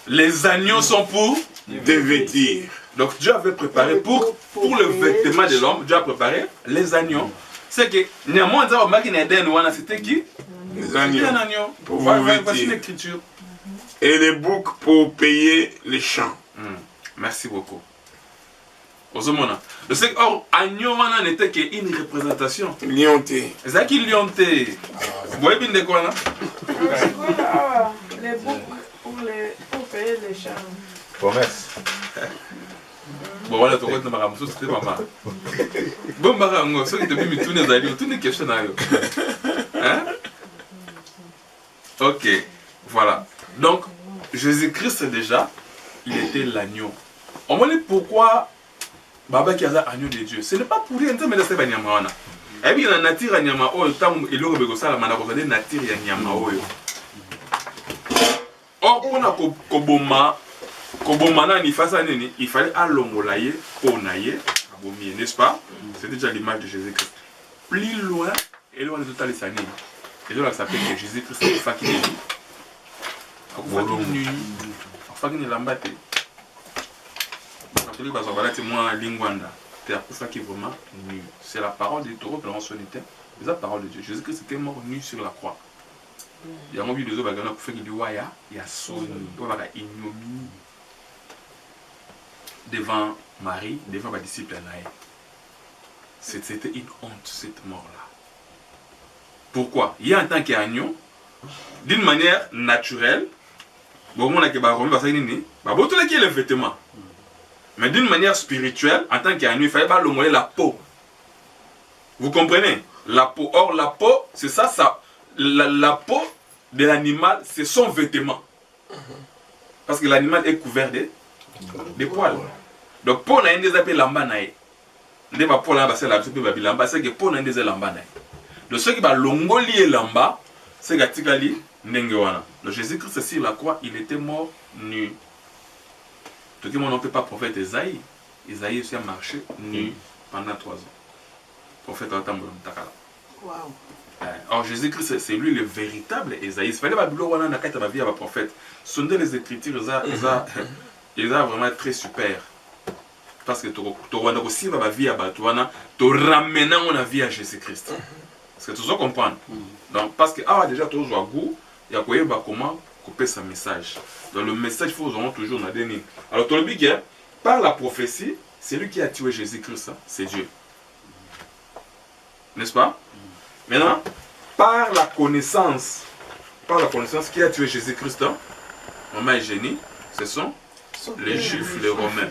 Les agneaux sont pour te vêtir. Donc Dieu avait préparé pour le vêtement de l'homme, Dieu a préparé les agneaux. C'est que c'était qui? Les agneaux. Un agneau. Pour vous vêtir. Voici l'écriture. Et les boucs pour payer les champs. Merci beaucoup. Ozomona. Je sais que, or, agneau n'était qu'une représentation. Lionté. C'est ça qui lionté. Vous voyez bien de quoi là? Les boucs pour payer les champs. Promesse. Bon, voilà, tu vois, c'était maman. Bon, maman, ceux qui te disent, tous les alliés, tous les questions. Hein? Ok, voilà. Donc, Jésus-Christ, déjà, il était l'agneau. On me dit pourquoi Baba qui a l'agneau de Dieu. Ce n'est pas pour rien, mais c'est pas Nyama. Et bien, la nature à Nyama, il y a une nature à Nyama. Or, pour la Koboma, il fallait allongolaye, ponaye, n'est-ce pas? C'était déjà l'image de Jésus-Christ. Plus loin, et là on est total les années. Et là, ça s'appelle Jésus-Christ, c'est Fakini. Fakini, Fakini Lambate. Quand tu dis que c'est moi, Lingwanda, c'est la parole des taureaux, c'est la parole de Dieu. Jésus-Christ était mort nu sur la croix. Il y a un des autres qui fait qu'il dit il y a son ignominie devant Marie, devant les disciples. C'était une honte, cette mort-là. Pourquoi? Il y a en tant qu'agneau, d'une manière naturelle, bon, on a que les vêtements. Mais d'une manière spirituelle, en tant qu'agneau, il fallait pas l'homoler la peau. Vous comprenez? La peau. Or, la peau, c'est ça, la peau de l'animal, c'est son vêtement. Parce que l'animal est couvert de poils. Donc, peau n'a pas de lamba. Ne pas peau lamba, c'est la lamba, c'est que peau n'a pas de lamba. Donc, ce qui va l'ongoli lamba, c'est que tikali nengewana. Donc, Jésus-Christ sur la croix, il était mort nu. Tout le monde ne peut pas prophète Esaïe. Esaïe aussi a marché nu pendant 3 ans. Prophète Atambo Takala. Wow. Alors Jésus-Christ, c'est lui le véritable Esaïe. Il fallait pas que vie à la prophète. Sondez les Écritures, ils sont vraiment très super. Parce que tu as aussi la vie à Batouana, tu ramènes la vie à Jésus-Christ. Parce que tu dois comprendre. Donc, parce que déjà, tu as goût, il y a comment couper sa message. Donc le message, il faut toujours nous donner. Alors, tu as dit que par la prophétie, c'est lui qui a tué Jésus-Christ, c'est Dieu. N'est-ce pas? Maintenant, par la connaissance qui a tué Jésus-Christ, maman et génie, ce sont les Juifs, les Romains.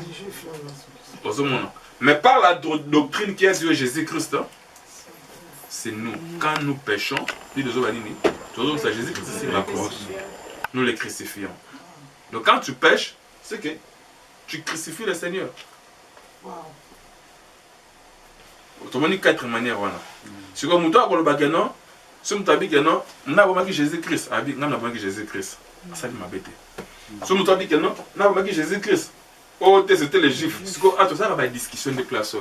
Mais par la doctrine qui a tué Jésus-Christ, c'est nous. Quand nous péchons, c'est Jésus-Christ sur la croix. Nous les crucifions. Donc quand tu pêches, c'est que tu crucifies le Seigneur. Autrement dit, 4 manières. C'est comme toi, quand tu as si tu as dit que non, on n'a pas Jésus-Christ. On n'a pas Jésus-Christ. Ça m'a bêté. Si tu as dit que non, on n'a pas Jésus-Christ. Oh, c'était les Juifs. Ah, tout ça, il y a une discussion de classe.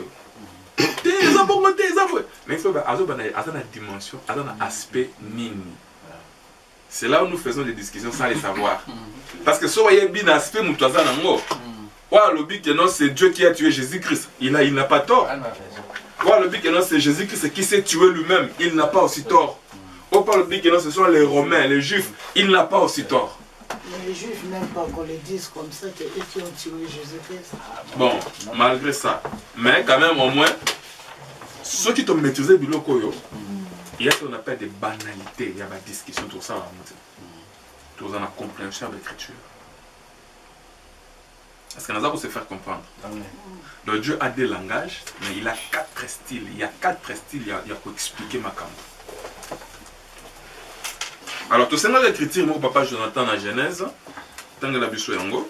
Mais il faut avoir une dimension, un aspect nini. C'est là où nous faisons des discussions sans les savoir. Parce que si vous avez bien aspect, nous avons le but que non, c'est Dieu qui a tué Jésus-Christ. Il n'a pas tort. Le but que non, c'est Jésus-Christ qui s'est tué lui-même. Il n'a pas aussi tort. Le but que non, ce sont les Romains, les Juifs. Il n'a pas aussi tort. Mais les Juifs n'aiment pas qu'on les dise comme ça, que eux qui ont tué Jésus-Christ. Bon, malgré ça. Mais quand même, au moins, ceux qui ont maîtrisé le biloko, il y a ce qu'on appelle des banalités. Il y a des discussions, tout ça. Tout ça, la compréhension de l'écriture. Parce qu'on a ça pour se faire comprendre. Donc Dieu a des langages, mais il a 4 styles. Il y a 4 styles, il y a pour expliquer ma camp. Alors, tout ça, l'écriture, mon papa Jonathan, la Genèse, tant que la biso yango.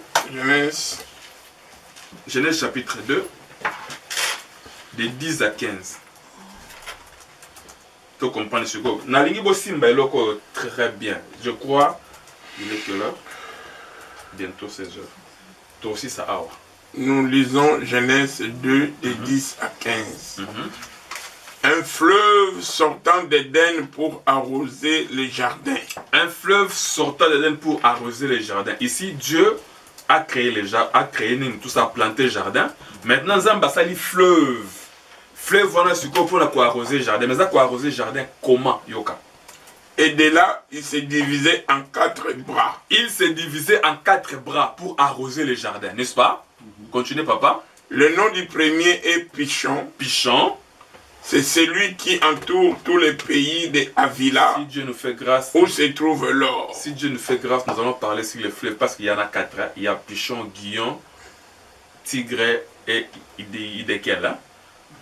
Genèse chapitre 2, de 10 à 15. Tu comprends ce que je Nalingi Bosimba est très bien. Je crois, il est quelle heure? Bientôt 16 heures. Toi aussi, ça a. Nous lisons Genèse 2, de 10 à 15. Un fleuve sortant d'Éden pour arroser les jardins. Un fleuve sortant d'Éden pour arroser les jardins. Ici, Dieu a créé les jardins, a créé tout ça, planté le jardin. Maintenant, Zambasali fleuve. Fleuve, voilà ce qu'on peut arroser le jardin. Mais ça, quoi arroser le jardin, comment, Yoka? Et de là, il s'est divisé en 4 bras. Il s'est divisé en 4 bras pour arroser les jardins, n'est-ce pas? Continuez, papa. Le nom du premier est Pichon. Pichon. C'est celui qui entoure tous les pays de Avila. Si Dieu nous fait grâce, où se trouve l'or. Si Dieu nous fait grâce, nous allons parler sur les fleuves parce qu'il y en a 4. Hein. Il y a Pichon, Guillon, Tigre et Idékel. Hein?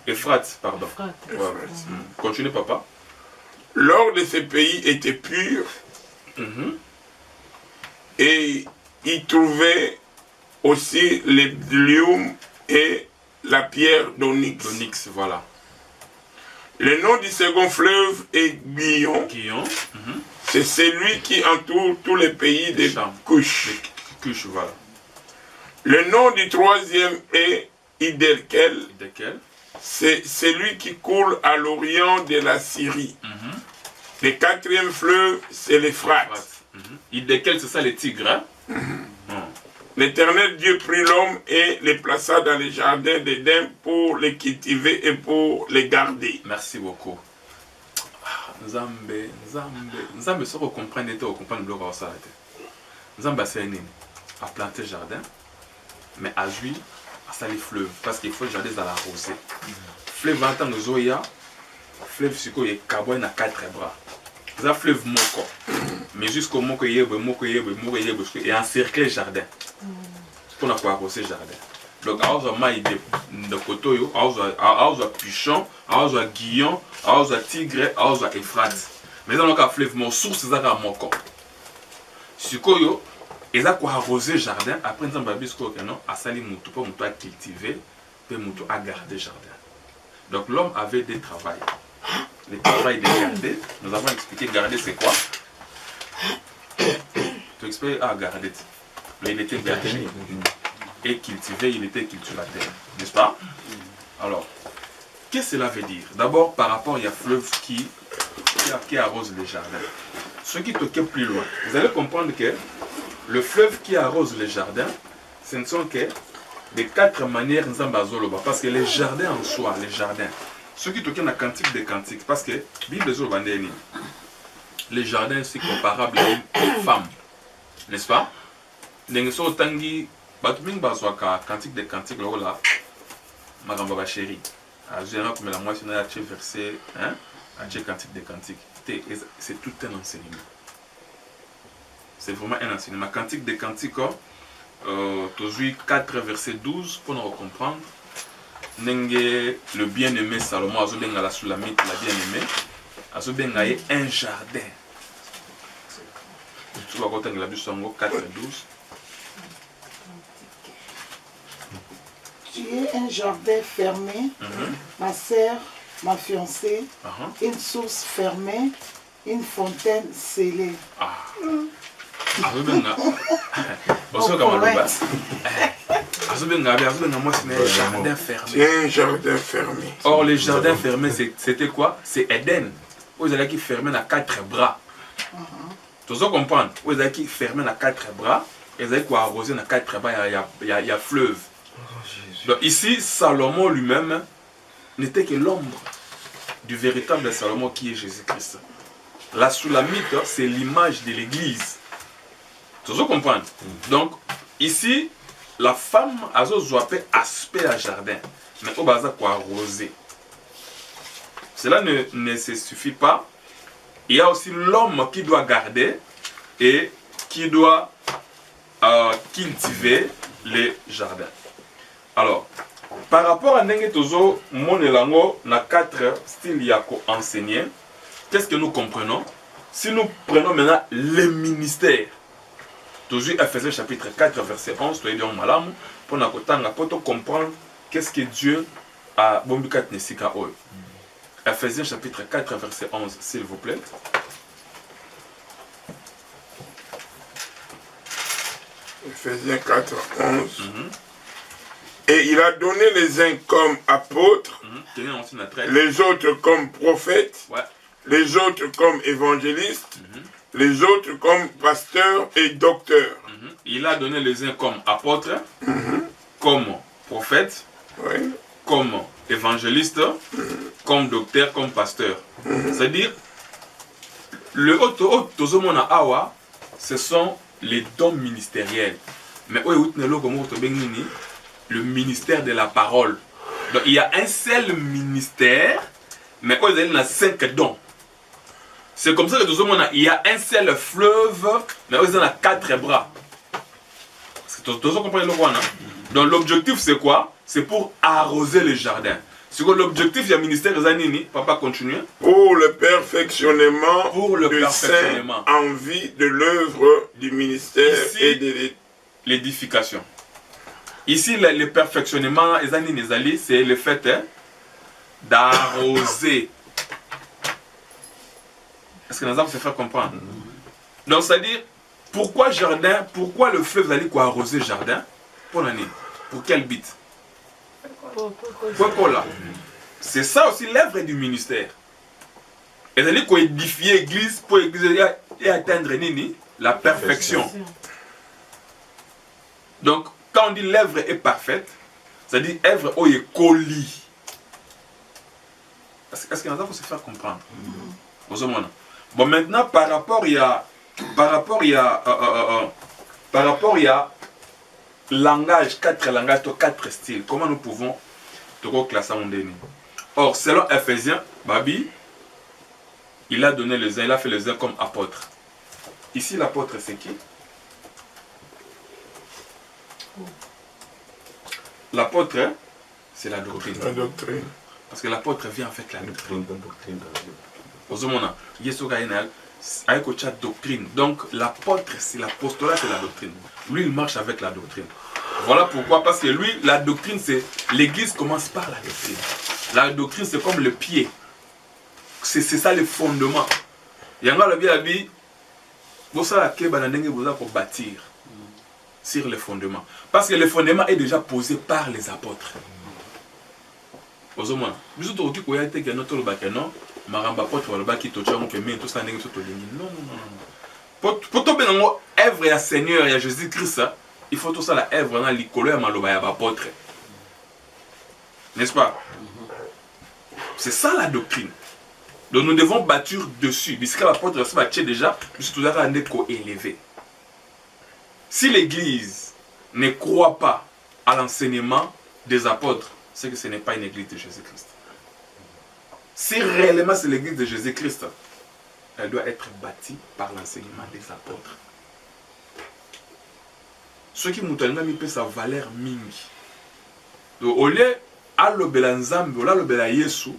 Euphrates, pardon. Ouais. Continue, papa. L'or de ces pays était pur. Et il trouvait aussi les lium et la pierre d'onyx. D'onyx, voilà. Le nom du second fleuve est Guillon. Guillon. C'est celui qui entoure tous les pays de Cush. Cush, voilà. Le nom du troisième est Idékel. Idékel. C'est celui qui coule à l'orient de la Syrie. Le quatrième fleuve, c'est l'Euphrate. Idékel, c'est ça les tigres. Hein? L'Éternel Dieu prit l'homme et les plaça dans les jardins d'Éden pour les cultiver et pour les garder. Merci beaucoup. Nzambe, ce qu'on comprend, on comprend le bloc à ça. Nzambe, c'est a planté jardin, mais à juillet, à ça les fleuves, parce qu'il faut le jardin dans la rosée. Fleuve en tant que Zoya, fleuve c'est quoi, il y a carbone à 4 bras. C'est un fleuve moko, mais jusqu'au moko yebe, et encercler le jardin. Pour avoir arrosé le jardin. Donc, à cause de Kotoyo, à cause de Pichon, à cause de Guillon, à cause de Tigre, à cause de Euphrates. Mais dans le cas fleuve, mon source, c'est un moko. Sikoyo, ils ont arrosé le jardin, après ils ont babis à sali moutou, pour moutou à cultiver, pour moutou à garder le jardin. Donc, l'homme avait des travails. Le travail de garder, nous avons expliqué garder c'est quoi? Tu expliques à garder. Mais il était berger et cultivé, il était cultivateur, n'est-ce pas? Alors, qu'est-ce que cela veut dire? D'abord, par rapport, il y a fleuve qui arrose les jardins. Ce qui toquait plus loin, vous allez comprendre que le fleuve qui arrose les jardins, ce ne sont que des 4 manières parce que les jardins en soi, les jardins, ce qui toquait dans la cantique des cantiques, parce que Bible les jardins c'est comparable à une femme, n'est-ce pas? Ndenge so tangi batu mingi bazwaka cantique des cantiques là magamba ba chéri azena comme la moitié na ache verset hein ache cantique des cantiques c'est tout un enseignement, c'est vraiment un enseignement. Cantique des cantiques tozui 4 verset 12 pour nous comprendre ndenge le bien-aimé Salomon azobenga la Sulamite la bien-aimée azobenga ye un jardin. Tu vas côté la Bible 4 12. Tu es un jardin fermé, ma sœur, ma fiancée, une source fermée, une fontaine scellée. C'est un jardin fermé. Or, les jardins fermés, c'était quoi? C'est Éden. Vous allez qui fermé à 4 bras. Tu dois comprendre. Vous allez qui fermé à 4 bras. Et vous allez quoi arroser à 4 bras, il y a fleuve. Donc ici, Salomon lui-même n'était que l'ombre du véritable Salomon qui est Jésus-Christ. La Sulamite, c'est l'image de l'église. Tu dois comprendre. Donc, ici, la femme a un aspect à jardin. Mais au bas, quoi arroser. Cela ne se suffit pas. Il y a aussi l'homme qui doit garder et qui doit cultiver les jardins. Alors, par rapport à Ndenge Tozo, Monelango, na 4 styles yako enseigné, qu'est-ce que nous comprenons? Si nous prenons maintenant les ministères, Tozo Ephésiens chapitre 4, verset 11, pour comprendre qu'est-ce que Dieu a bombikat nesika oyo. Ephésiens chapitre 4, verset 11, s'il vous plaît. Ephésiens 4, 11. Et il a donné les uns comme apôtres, les autres comme prophètes, les autres comme évangélistes, les autres comme pasteurs et docteurs. Il a donné les uns comme apôtres, comme prophètes, comme évangélistes, comme docteurs, comme pasteurs. C'est-à-dire, le auto tozomona awa, ce sont les dons ministériels. Mais où est le ministère de la parole. Donc il y a un seul ministère, mais quand il y a 5 dons. C'est comme ça que tout le monde il y a un seul fleuve, mais il y a 4 bras. Tout le monde comprend le point. Donc l'objectif c'est quoi? C'est pour arroser le jardin. C'est quoi l'objectif du ministère des Anini? Papa continue. Pour le perfectionnement, du saint en vue de l'œuvre du ministère. Ici, et de l'édification. Ici, le perfectionnement, c'est le fait d'arroser. Est-ce que nous allons se faire comprendre? Donc, c'est-à-dire, pourquoi jardin, pourquoi le fleuve allait arroser le jardin? Pour l'année. Pour quel but? Pourquoi? C'est ça aussi l'œuvre du ministère. Et c'est-à-dire qu'on édifie l'église pour et atteindre la perfection. Donc, quand on dit l'œuvre est parfaite, c'est-à-dire l'œuvre où il est colis. Est-ce qu'il y en a pour se faire comprendre? Bon, maintenant, par rapport il y a langage, 4 langages, 4 styles. Comment nous pouvons classer en déni? Or, selon Ephésiens, Babi, il a fait les uns comme apôtres. Ici, l'apôtre, c'est qui? L'apôtre, c'est la doctrine. La doctrine. Parce que l'apôtre vient avec la doctrine. Doctrine. Donc, l'apôtre, c'est l'apostolat, c'est la doctrine. Lui, il marche avec la doctrine. Voilà pourquoi, parce que lui, la doctrine, c'est... L'église commence par la doctrine. La doctrine, c'est comme le pied. C'est ça le fondement. Il y a un bien vous savez pour bâtir sur le fondement. Parce que le fondement est déjà posé par les apôtres. Non, non, non. Pour tout œuvre et Seigneur et Jésus-Christ, il faut tout ça la œuvre dans l'école et apôtre. N'est-ce pas? C'est ça la doctrine. Donc nous devons bâtir dessus. Puisque l'apôtre se bâtit déjà, nous sommes toujours un écho élevé. Si l'église ne croit pas à l'enseignement des apôtres, c'est que ce n'est pas une église de Jésus-Christ. Si réellement c'est l'église de Jésus-Christ, elle doit être bâtie par l'enseignement des apôtres. Ce qui nous a sa valeur mingi. Donc au lieu à l'obéla Nzambe, au lieu à l'obéla Yesu,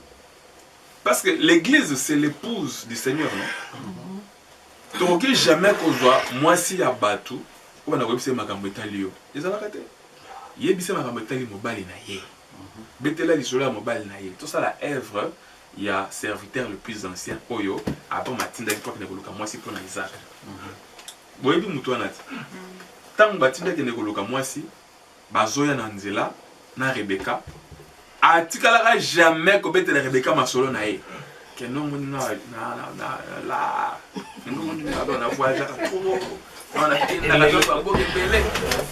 parce que l'église c'est l'épouse du Seigneur, non? Donc jamais qu'on voit moi si à Batu, on a vu ma gambetalio. Ils ont arrêté. Yebise ma gambetalio mobile na ye. Betela l'isola mobile na ye. Tout ça la œuvre. Il y a serviteur le plus ancien, Oyo, avant Matinda qui ne koluka moi si pour Isaac. Boyebi mutu anati. Tant Matinda qui ne koluka moi si, bazoya na nzela na Rebecca. Atikala jamais ko betela Rebecca masolo na ye. Que non moni na la. Non moni na na voyage trop. On a été dans la bango belé.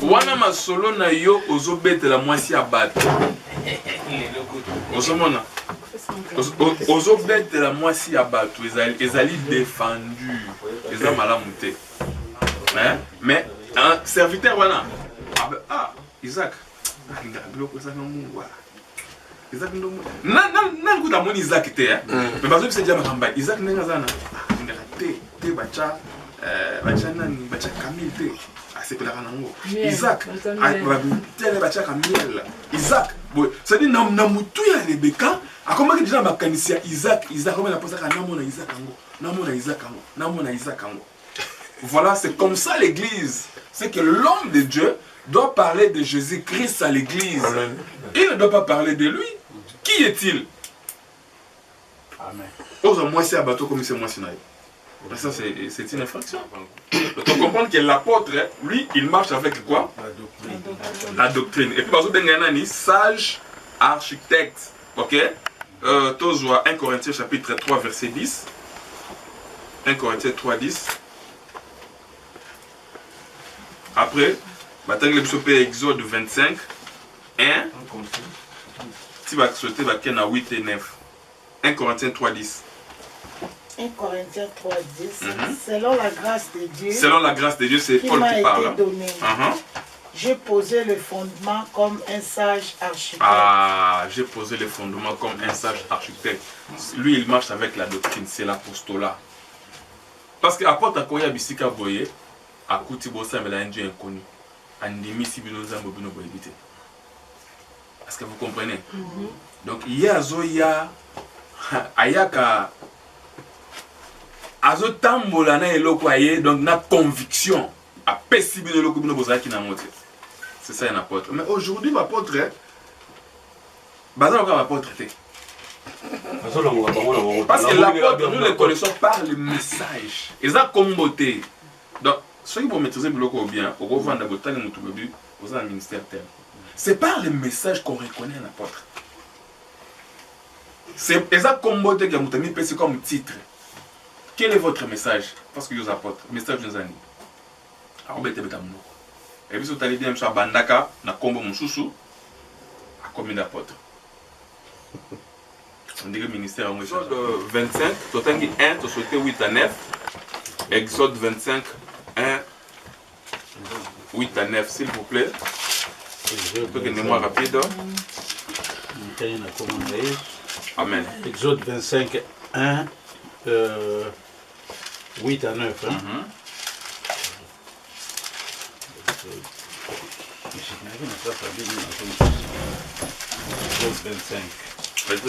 Wana masolo na yo ozo betela moi si abato. Osomona. Aux obètes de la moitié à battre, ils allaient défendus, ils ont mal à monter. Mais un serviteur, voilà. Ah, Isaac. Isaac, non, non, non, Isaac était. Mais parce que c'est déjà ma Isaac n'est pas un. Té, bacha, bacha Camille, c'est que la ranango. Isaac, bacha Camille. Isaac, c'est-à-dire, namutu ya Rebecca. A comment que déjà makanisia Isaac, comment la pose à namona Isaac ango, namona Isaac ango, namona Isaac ango. Voilà, c'est comme ça l'église. C'est que l'homme de Dieu doit parler de Jésus-Christ à l'église. Il ne doit pas parler de lui. Qui est-il? Amen. Ose moi c'est abato comme c'est moi sinaï. Ça c'est une infraction. Donc on comprend que l'apôtre, lui, il marche avec quoi? La doctrine. Et puis parce que sage, architecte. Ok? 1 Corinthiens chapitre 3 verset 10. 1 Corinthiens 3 10. Après, Exode 25 1. Tu vas sauter 8 et 9. 1 Corinthiens 3 10. 1 Corinthiens 3 10. Selon la grâce de Dieu. Selon la grâce de Dieu, c'est Paul qui parle. J'ai posé le fondement comme un sage architecte. Ah, j'ai posé le fondement comme un sage architecte. Lui, il marche avec la doctrine, c'est l'apostolat. Parce que apôtre Akoya Bisika Boye, Akuti Bossa mais un Dieu inconnu. Andimi Sibino Zambo Bino Boyebite. Est-ce que vous comprenez? Donc, il y a Zoya, Ayaka, Azo Tambola na eloko aye, donc na conviction. A Pessibino eloko Bino Bossa qui n'a monté. C'est ça un apôtre. Mais aujourd'hui, l'apôtre, Bazan encore apôtre. Parce que l'apôtre, nous les connaissons par le message. Et ça, comme beauté. Donc, ceux qui vont maîtriser le loco bien, au revoir dans votre temps, vous avez un ministère tel. C'est par le message qu'on reconnaît un apôtre. C'est ça comme beauté qui a mis comme titre. Quel est votre message? Parce que vous apôtres, message de nos amis. Alors, vous êtes et puis, vous allez bien, M. Bandaka, na combo Moussoussou, à combien d'apôtres? On dirait ministère en Exode 25, Totangi 1, Tosoté 8 à 9. Exode 25, 1, 8 à 9, s'il vous plaît. Pour que mémoire rapide. Amen. Exode 25, 1, 8 à 9. Hein?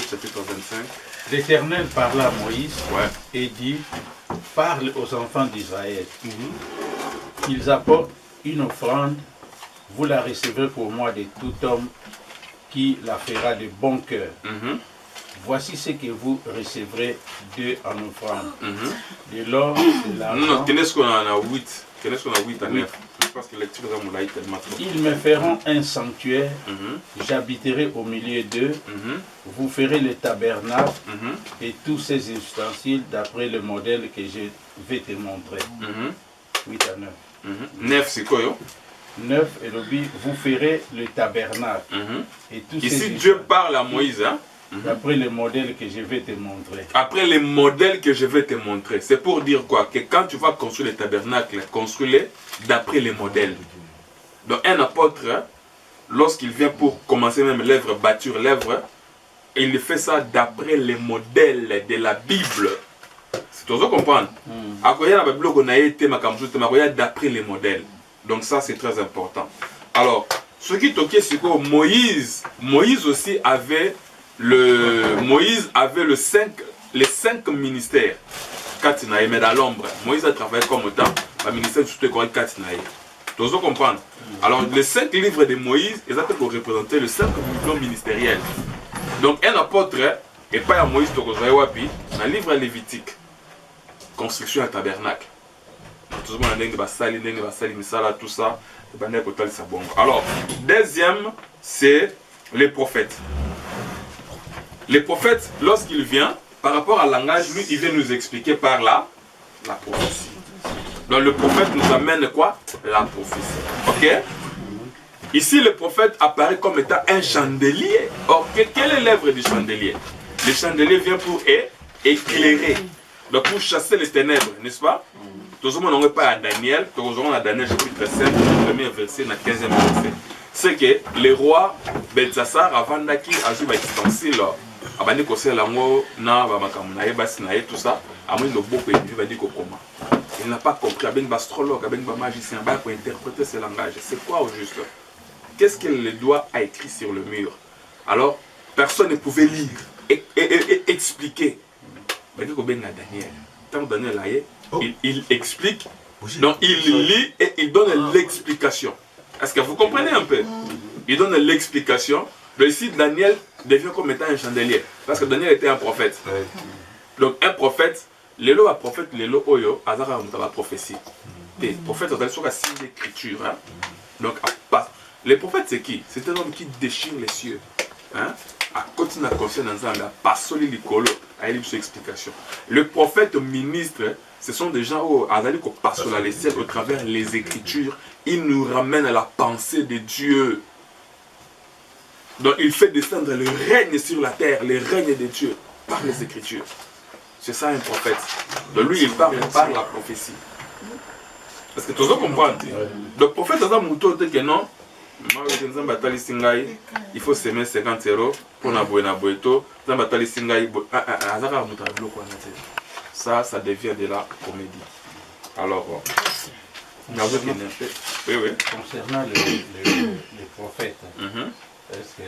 Chapitre 25. L'Éternel parla à Moïse et dit, parle aux enfants d'Israël, qu'ils apportent une offrande, vous la recevrez pour moi de tout homme qui la fera de bon cœur. Voici ce que vous recevrez d'eux en offrande. De l'or, de l'argent. Non, qu'est-ce qu'on a 8? Qu'est-ce qu'on a 8 à 9? Parce que lecture de tellement. Ils me feront un sanctuaire, j'habiterai au milieu d'eux, vous ferez le tabernacle et tous ces ustensiles d'après le modèle que je vais te montrer. 8 à 9. 9 c'est quoi yo? 9 et le but, vous ferez le tabernacle. Et tous ici ces Dieu parle à Moïse, hein? D'après le modèle que je vais te montrer. Après les modèles que je vais te montrer. C'est pour dire quoi? Que quand tu vas construire le tabernacle, construis-le d'après les modèles. Donc un apôtre, lorsqu'il vient pour commencer même l'œuvre, bâtir l'œuvre, il fait ça d'après les modèles de la Bible. C'est tout ça comprendre. D'après les modèles. Donc ça c'est très important. Alors, ce qui toquait c'est que Moïse aussi avait les 5 ministères. Katinaï, mais dans l'ombre. Moïse a travaillé comme autant. Le ministère du soutien correct Katinaï. Tu dois comprendre. Alors, les 5 livres de Moïse, ils appellent pour représenter les 5 mouvements ministériels. Donc, un apôtre, et pas à Moïse, tu dois wapi, dans le livre lévitique. Construction à tabernacle. Tout le monde a tout ça. Alors, deuxième, c'est les prophètes. Les prophètes, lorsqu'il vient, par rapport à langage, lui, il vient nous expliquer par là la prophétie. Donc le prophète nous amène quoi? La prophétie. Ok? Ici, le prophète apparaît comme étant un chandelier. Or, quelle est l'œuvre du chandelier? Le chandelier vient pour éclairer. Donc pour chasser les ténèbres, n'est-ce pas? Tout le monde n'aurait pas à Daniel, tout le monde à Daniel chapitre 5, premier verset, le 15e verset. C'est que le roi Belsassar, avant qu'il ait un ustensile, abandi kosela lango na ba makamu na yebasi na ye tout ça amoni loboko et va dire comment il n'a pas compris avec un astrologue avec un magicien ba pour interpréter ce langage. C'est quoi au juste? Qu'est-ce que le doigt a écrit sur le mur? Alors personne ne pouvait lire et expliquer. Ba dit ko benga Daniel. Tant Daniel il explique, donc il lit et il donne l'explication. Est-ce que vous comprenez un peu? Il donne l'explication. Ici, Daniel devient comme étant un chandelier. Parce que Daniel était un prophète. Oui. Donc, un prophète, les lots à prophète, les lots oyo, azara la prophétie. Les prophètes, c'est sur la signe d'écriture. Hein? Donc, les prophètes, c'est qui? C'est un homme qui déchire les cieux. Hein? À côté de la conscience, à passer l'icolo, à une explication. Le prophète ministre, ce sont des gens où, azali ko passe les cieux au travers les écritures, ils nous ramènent à la pensée de Dieu. Donc il fait descendre le règne sur la terre, le règne de Dieu, par les Écritures. C'est ça un prophète. Donc lui, il parle par la prophétie. Parce que tu dois comprendre. Le prophète, dans un mouton, dit que non, il faut s'aimer 50 euros pour na boeto. Ça devient de la comédie. Alors, concernant les prophètes, est-ce que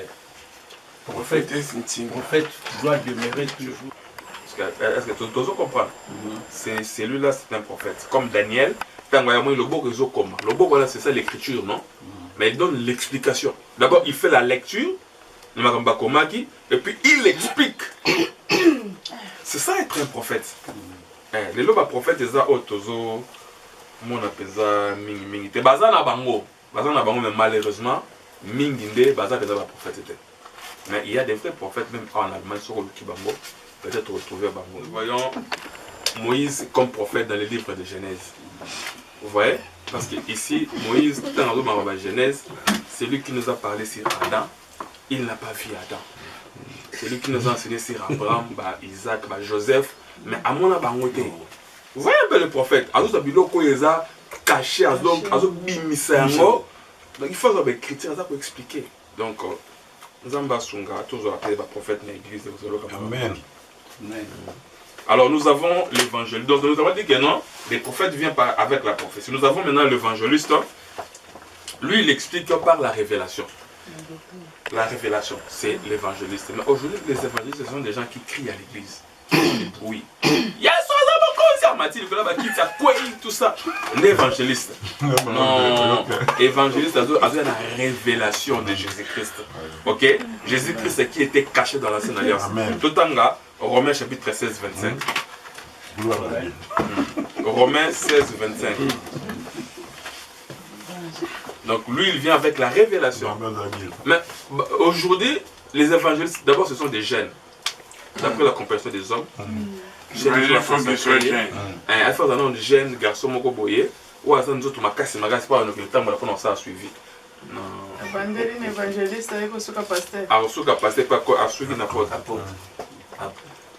le prophète doit demeurer toujours? Est-ce que tu dois comprendre? Celui-là, c'est un prophète. Comme Daniel, c'est ça l'écriture, non? Mais il donne l'explication. D'abord, il fait la lecture, et puis il explique. C'est ça être un prophète. Les lois prophètes, c'est ça, mon appelle ça mingi. Te bazana bango, mais malheureusement, mingi nde bazana c'est pas prophète. Mais il y a des vrais prophètes même en Allemagne sur le Kibango, peut-être retrouver à Bango. Nous voyons Moïse comme prophète dans les livres de Genèse. Vous voyez? Parce que ici, Moïs, dans la Genèse, c'est lui qui nous a parlé sur Adam. Il n'a pas vu Adam. C'est lui qui nous a enseigné sur Abraham, Isaac, Joseph. Mais à mon avis, vous voyez un peu le prophète. Il a caché, donc il faut des critères pour expliquer. Donc, nous avons toujours appelé les prophètes dans l'église. Amen. Alors nous avons l'évangéliste. Donc nous avons dit que non, les prophètes viennent avec la prophétie. Nous avons maintenant l'évangéliste. Lui, il explique par la révélation. La révélation, c'est l'évangéliste. Mais aujourd'hui, les évangélistes, ce sont des gens qui crient à l'église. Oui. Il y a tout ça. L'évangéliste. Non. Évangéliste, c'est la révélation de Jésus-Christ. Ok? Jésus-Christ qui était caché dans l'ancienne alliance. Tout en là, Romains chapitre 16, 25. Romains 16, 25. Donc lui, il vient avec la révélation. Mais aujourd'hui, les évangélistes, d'abord, ce sont des jeunes. D'après la compréhension des hommes. Il faut un jeune garçon moko boye ou à nous autres makasi pas le temps pour ça suivi. Non. Évangéliste avec Osuka pasteur. Ah, Osuka pasteur pas quoi a suivi n'importe quoi.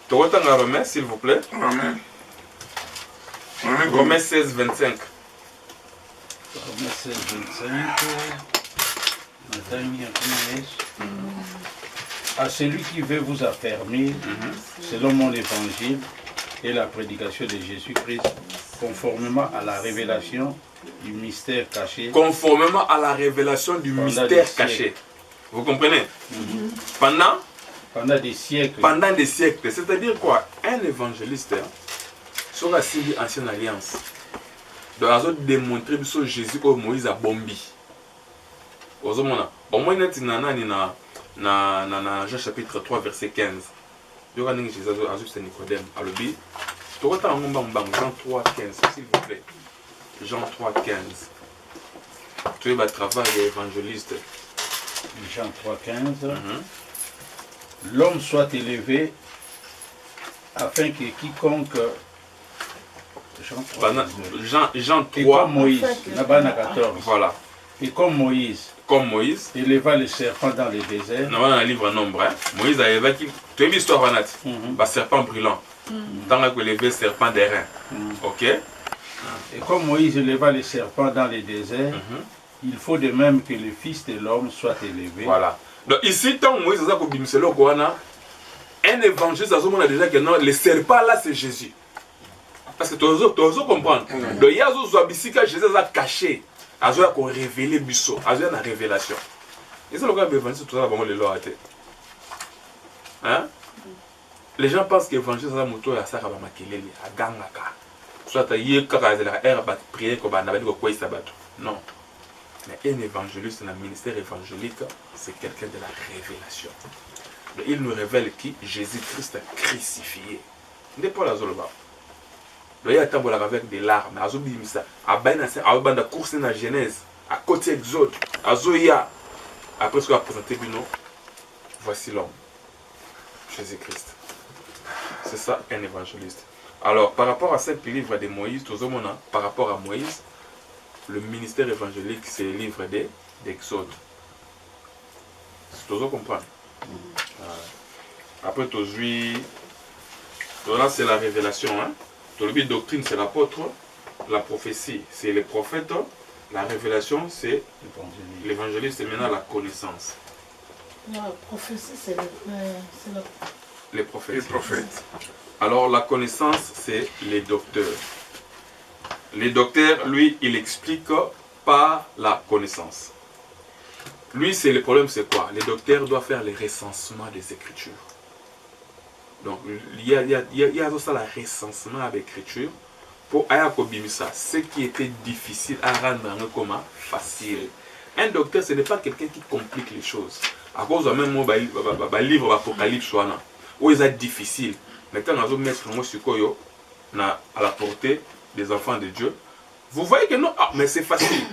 Tu vois dans Romains s'il vous plaît. Romains 16 25. Romains 16 25. À celui qui veut vous affermir, selon mon évangile et la prédication de Jésus-Christ, conformément à la révélation du mystère caché. Conformément à la révélation du mystère caché. Vous comprenez? Pendant des siècles. Pendant des siècles. C'est-à-dire quoi? Un évangéliste, sur la ancienne alliance, doit démontrer que Jésus ou Moïse a bombi. Au moins, dans Jean chapitre 3 verset 15. Il y a Jésus à Nicodème à l'obéi. Jean 3 15 s'il vous plaît. Jean 3 15. Tu es le travail évangéliste. Jean 3 15. L'homme soit élevé afin que quiconque Jean 3 et comme Moïse, 14. Voilà. Et comme Moïse éleva le serpent dans le désert. Non, on a un livre en nombre. Moïse a élevé. Tu as vu l'histoire, Vanat? Le serpent brûlant. Tant qu'il élevait le serpent des reins. Ok? Et comme Moïse éleva le serpent dans le désert, il faut de même que le Fils de l'homme soit élevé. Voilà. Donc ici, tant Moïse a un évangile, on a déjà que non, le serpent là, c'est Jésus. Parce que tu dois comprendre. Donc il y a que Jésus a caché. Azo a révélé biso, azo a révélation. Et c'est le cas de l'évangile, tout ça, le loi. Hein? Les gens pensent que l'évangile, c'est un moto à Sarah Makelele, à Gangaka. Soit à Yekaka, à la air, à prier, comme on avait dit quoi, il s'abat. Non. Mais un évangéliste, un ministère évangélique, c'est quelqu'un de la révélation. Il nous révèle qui? Jésus-Christ crucifié. Il n'est pas la zoloba. Il y a un avec des larmes, à Zobimisa, à Banda course dans la Genèse, à côté Exode, à Zoya. Après ce qu'on a présenté, voici l'homme, Jésus-Christ. C'est ça un évangéliste. Alors, par rapport à ce livre de Moïse, par rapport à Moïse, le ministère évangélique, c'est le livre d'Exode. Tu comprends? Après, là, c'est la révélation. Hein? Le doctrine, c'est l'apôtre, la prophétie, c'est les prophètes, La révélation, c'est l'évangélisme, c'est maintenant la connaissance. La prophétie, c'est Les prophètes. Les prophètes. Alors la connaissance, c'est les docteurs. Les docteurs, lui, il explique par la connaissance. Lui, c'est le problème, c'est quoi? Les docteurs doivent faire les recensements des Écritures. Donc, il y a aussi la recensement avec l'Écriture pour Ayakobimisa, ce qui était difficile à rendre comment facile. Un docteur, ce n'est pas quelqu'un qui complique les choses. À cause de même mot, livre d'Apocalypse, où il est difficile. Mais quand on met à la portée des enfants de Dieu, vous voyez que non, mais c'est facile.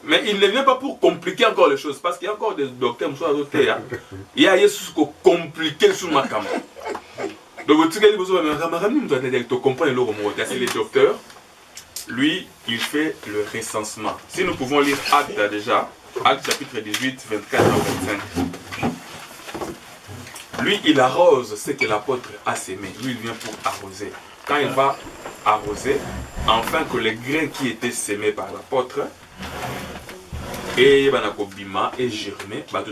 Mais il ne vient pas pour compliquer encore les choses, parce qu'il y a encore des docteurs, il y a des choses compliquées sur ma caméra. Donc, c'est les docteurs, lui, il fait le recensement. Si nous pouvons lire Actes déjà, Actes chapitre 18, 24 à 25. Lui, il arrose ce que l'apôtre a sémé. Lui, il vient pour arroser. Quand il va arroser, afin que les grains qui étaient sémés par l'apôtre, et Banakobima et germé, Acte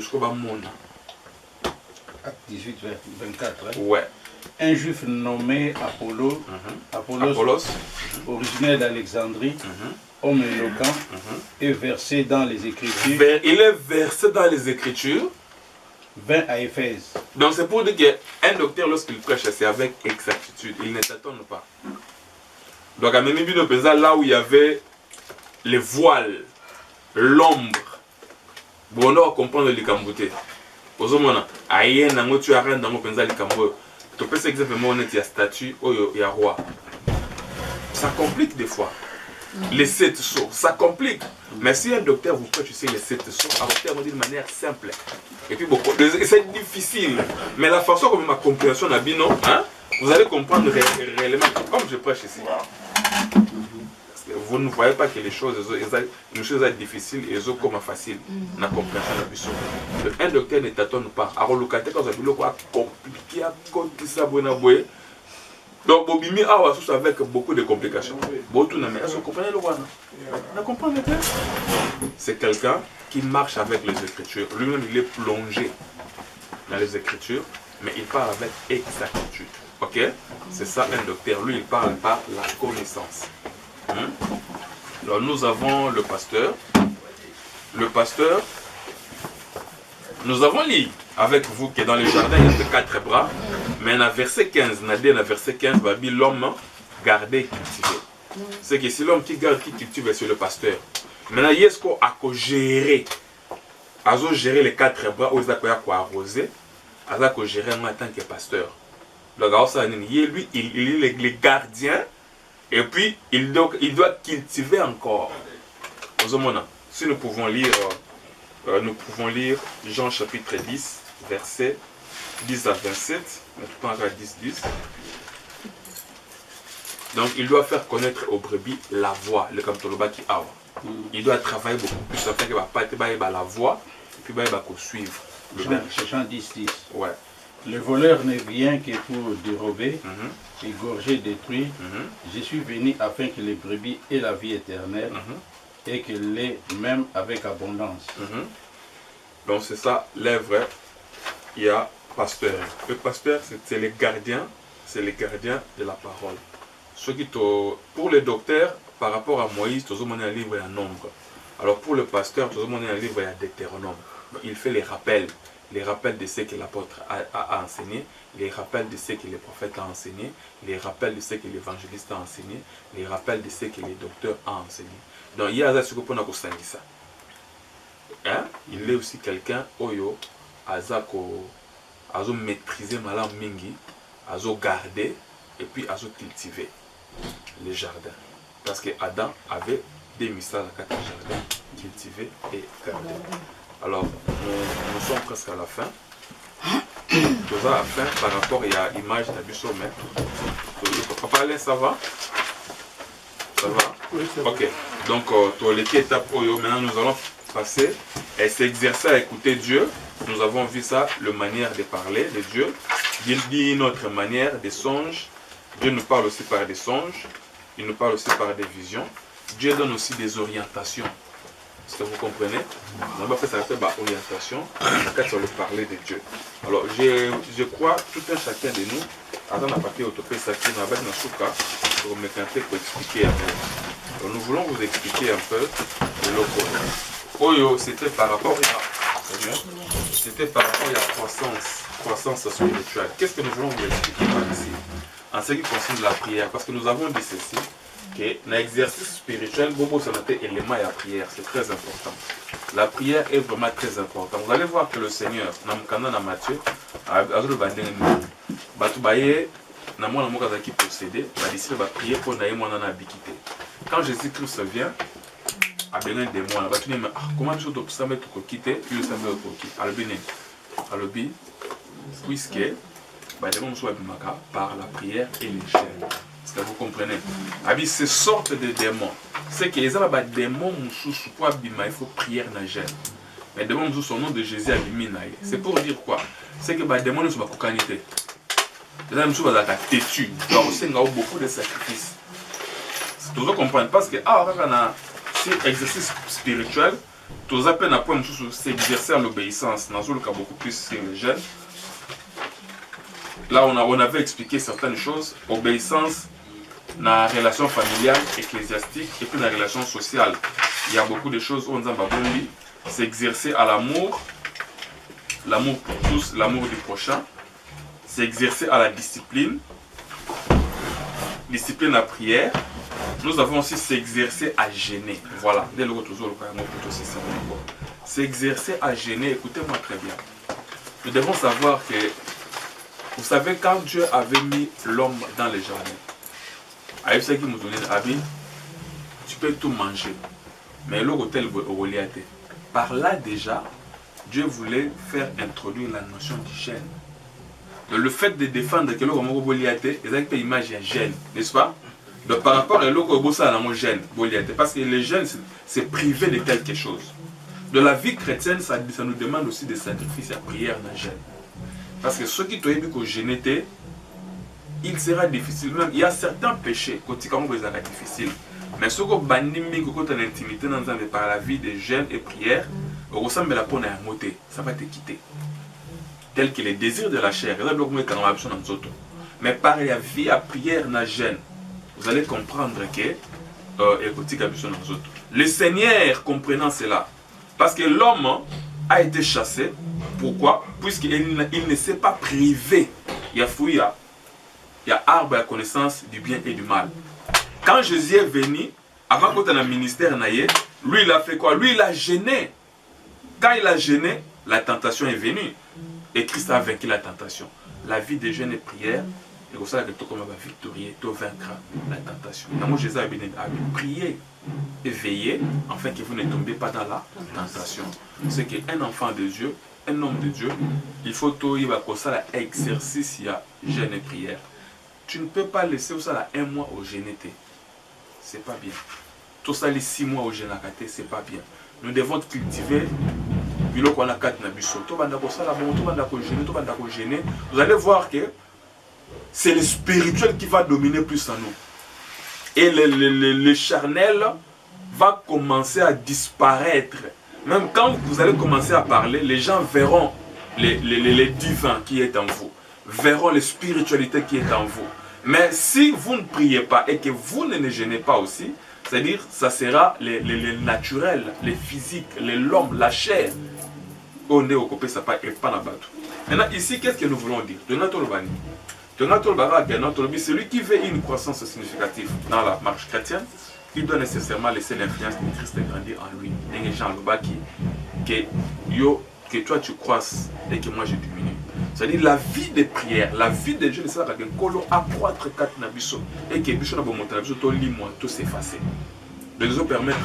18, 24. Hein? Ouais. Un juif nommé Apollos, originaire d'Alexandrie, homme éloquent, est versé dans les Écritures. Il est versé dans les Écritures. Vint à Éphèse. Donc c'est pour dire qu'un docteur, lorsqu'il prêche, c'est avec exactitude. Il ne t'attend pas. Donc à Mémébine là où il y avait les voiles, l'ombre, bon, on doit comprendre les camboutés. Aux hommes, aïe, nango tu arrêtes dans mon penza les camboutés. Tu peux exactement on est il y a statue, il y a roi. Ça complique des fois. Les 7 sauts, ça complique. Mais si un docteur vous prête, tu sais, les 7 sauts, un docteur vous dit de manière simple. Et puis beaucoup, c'est difficile. Mais la façon comme ma compréhension n'a bien non, hein, vous allez comprendre réellement comme je prêche ici. Vous ne voyez pas que les choses sont difficiles et sont comme facile. La compréhension n'a pas. Un docteur ne t'attend pas. Alors le cas quand vous avez compliqué à côté ça bonaboué. Donc, Bobimi a avec beaucoup de complications. C'est quelqu'un qui marche avec les Écritures. Lui-même, il est plongé dans les Écritures, mais il parle avec exactitude. Ok? C'est ça un docteur. Lui, il parle par la connaissance. Alors, nous avons le pasteur. Le pasteur, nous avons lu avec vous que dans le jardin, il y a 4 bras. Mais dans le verset 15, l'homme gardé et cultivé. C'est que c'est l'homme qui garde, qui cultive, c'est le pasteur. Maintenant, il y a ce qu'on a géré. Il a géré les 4 bras, il a arrosé. Il a géré en tant que pasteur. Donc, lui, il est le gardien. Et puis, il doit cultiver encore. Si nous pouvons lire Jean chapitre 10, verset 10 à 27, mais tout à 10. Donc il doit faire connaître aux brebis la voix, le kamtoloba qui a. Il doit travailler beaucoup plus afin qu'il va pas être la voix et puis il va suivre le berger. Jean 10. Ouais. Le voleur ne vient que pour dérober, égorger, détruire. Je suis venu afin que les brebis aient la vie éternelle et qu'elle l'ait même avec abondance. Donc c'est ça l'œuvre. Il y a pasteur. Le pasteur, c'est les gardiens, de la parole. Pour les docteurs, par rapport à Moïse, tout le monde a un livre et un nombre. Alors pour le pasteur, tout le monde a un livre et un Deutéronome. Il fait les rappels de ce que l'apôtre a enseigné, les rappels de ce que les prophètes ont enseigné, les rappels de ce que l'évangéliste a enseigné, les rappels de ce que les docteurs ont enseigné. Donc il y a ce qu'on a ça. Il est aussi quelqu'un oyo azako azo maîtriser malam mingi, azo garder et puis azo cultiver les jardins. Parce que Adam avait des mystères à 4 jardins, cultiver et garder. Alors, nous sommes presque à la fin. Nous à la fin par rapport à l'image de la sommet. Papa Alain, ça va? Ça va? Oui, ça va. Ok. Donc, pour les étapes, maintenant nous allons passer et s'exercer à écouter Dieu. Nous avons vu ça, la manière de parler de Dieu. Il dit notre manière des songes. Dieu nous parle aussi par des songes. Il nous parle aussi par des visions. Dieu donne aussi des orientations. Est-ce que vous comprenez? On va faire ça, orientation, quand on va parler de Dieu. Alors, je crois, tout un chacun de nous, avant de partir au topé sacré, on va pour me canter pour expliquer un peu. Alors, nous voulons vous expliquer un peu le loco. Oh, c'était par rapport à la croissance spirituelle. Qu'est-ce que nous voulons vous expliquer par ici? En ce qui concerne la prière, parce que nous avons dit ceci, que l'exercice spirituel, c'est un élément et la prière, c'est très important. La prière est vraiment très importante. Vous allez voir que le Seigneur, dans Matthieu, quand Jésus-Christ vient, à Bénin des mois, comment tu dois se mettre au quitter, puis le Seigneur au quitter. Alors, puisque par la prière et les chaînes. Est-ce que vous comprenez? Ces sortes de démons, c'est que les démons, il faut prier dans le gêne. Mais les démons, son nom de Jésus, c'est pour dire quoi? C'est que les démons ne sont pas cocanité. Les démons sont têtus. Donc, il y a beaucoup de sacrifices. Tu dois comprendre parce que, c'est exercice spirituel, tu dois peine à point de s'exercer à l'obéissance. Dans le cas beaucoup plus, c'est le gêne. Là, on avait expliqué certaines choses. Obéissance dans la relation familiale, ecclésiastique et puis dans la relation sociale. Il y a beaucoup de choses où on dit s'exercer à l'amour pour tous, l'amour du prochain, s'exercer à la discipline, discipline à prière. Nous avons aussi s'exercer à gêner. Voilà, dès le retour, s'exercer à gêner, écoutez-moi très bien. Nous devons savoir que, vous savez, quand Dieu avait mis l'homme dans les jardins, avec ce qui nous donnait l'habit, tu peux tout manger. Mais l'autre hôtel par là déjà, Dieu voulait faire introduire la notion du gêne. Le fait de défendre que l'autre gêne, c'est une image de gêne, n'est-ce pas? Donc par rapport à l'autre gêne, parce que le gêne, c'est privé de quelque chose. De la vie chrétienne, ça nous demande aussi des sacrifices à prière dans le gêne. Parce que ceux qui t'ont dit que gêner, il sera difficile. Même il y a certains péchés qui sont difficiles. Mais ceux qui ont l'intimité par la vie de jeûne et prière, ressemble à la peau à monter, ça va te quitter. Tel que les désirs de la chair. Mais par la vie à prière dans jeûne, vous allez comprendre que le Seigneur comprenant cela, parce que l'homme a été chassé. Pourquoi? Puisqu'il ne s'est pas privé. Il y a arbre à la connaissance du bien et du mal. Quand Jésus est venu, avant qu'on ait un ministère, lui il a fait quoi? Lui il a gêné. Quand il a gêné, la tentation est venue. Et Christ a vaincu la tentation. La vie de jeûne et prière, c'est comme ça que tu vas victorier, tu vaincras la tentation. Donc Jésus a prié et veillé, afin que vous ne tombiez pas dans la tentation. C'est qu'un enfant de Dieu, un homme de Dieu, il faut tout il va ça exercice, il y a jeûne et prière. Tu ne peux pas laisser ça 1 mois au jeûneté. C'est pas bien. Tout ça les 6 mois au jeûneté, c'est pas bien. Nous devons cultiver. Vous allez voir que c'est le spirituel qui va dominer plus en nous. Et le charnel va commencer à disparaître. Même quand vous allez commencer à parler, les gens verront les divins qui est en vous, verront les spiritualités qui est en vous. Mais si vous ne priez pas et que vous ne gênez pas aussi, c'est-à-dire ça sera les naturels, les physiques, l'homme, la chair. On est au copé, ça pas et pas la bateau. Maintenant ici, qu'est-ce que nous voulons dire? Celui qui veut une croissance significative dans la marche chrétienne, il doit nécessairement laisser l'influence de Christ grandir en lui. Que toi tu croisses et que moi je diminue. C'est-à-dire la vie de prière, la vie de Dieu, c'est ça que Kolo accroître 4 nabiso et que Bichon a monté nabiso tout limon tout s'effacer. De nous permettre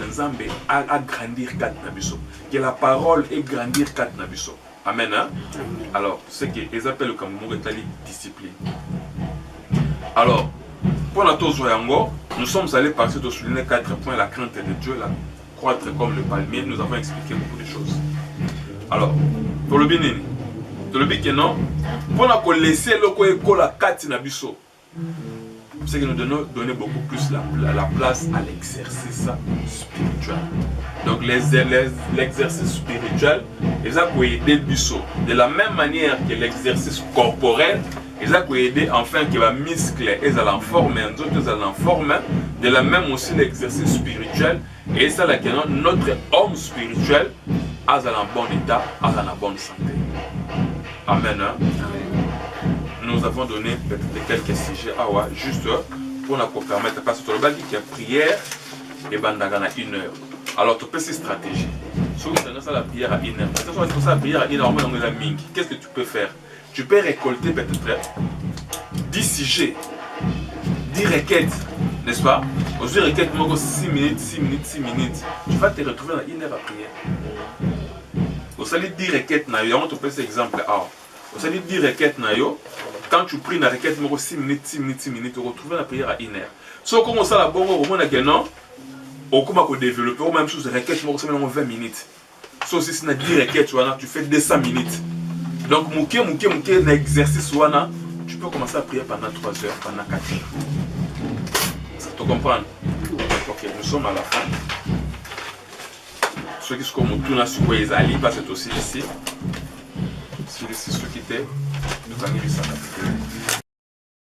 à grandir 4 nabiso. Que la parole ait grandir 4 nabiso. Amen. Hein? Alors, ce qu'ils appellent comme discipline. Alors, pour la Tozoyango, nous sommes allés passer de souligner 4 points, la crainte de Dieu, la croître comme le palmier, nous avons expliqué beaucoup de choses. Alors, pour le binini, pour le bikeno, pour la laisser le ko la 4 nabiso. c'est que nous devons donner beaucoup plus la place à l'exercice spirituel. Donc l'exercice spirituel, ils ont aidé le biseau. De la même manière que l'exercice corporel, ils ont aidé enfin que les muscles ils en forme, ils en forme. De la même aussi l'exercice spirituel, et ça là que notre homme spirituel a en bon état, a en bonne santé. Amen. Nous avons donné peut-être quelques sujets juste pour nous permettre, parce que le dit que la prière est bandagana 1 heure. Alors tu peux ces stratégies. Si tu as la prière à 1 heure, attention, la prière à 1 heure, qu'est-ce que tu peux faire? Tu peux récolter peut-être 10 sujets, 10 requêtes, n'est-ce pas? Aux 10 requêtes, 6 minutes, 6 minutes, 6 minutes. Tu vas te retrouver dans 1 heure à prière. Au salut 10 requêtes, on te fait cet exemple. Au salut 10 requêtes, quand tu pries la requête, 6 minutes, 6 minutes, 6 minutes, tu retrouves la prière à 1 heure. Si on commence à la bonne, au moins, on commence à développer, ou même sous requête, 20 minutes. Si aussi, si tu as 10 requêtes, tu fais 200 minutes. Donc, un exercice, tu peux commencer à prier pendant 3 heures, pendant 4 heures. Tu comprends? Ok, nous sommes à la fin. Ceux qui sont comme tout, sur quoi ils allaient, parce que c'est aussi ici. C'est ici ceux qui étaient, nous allons les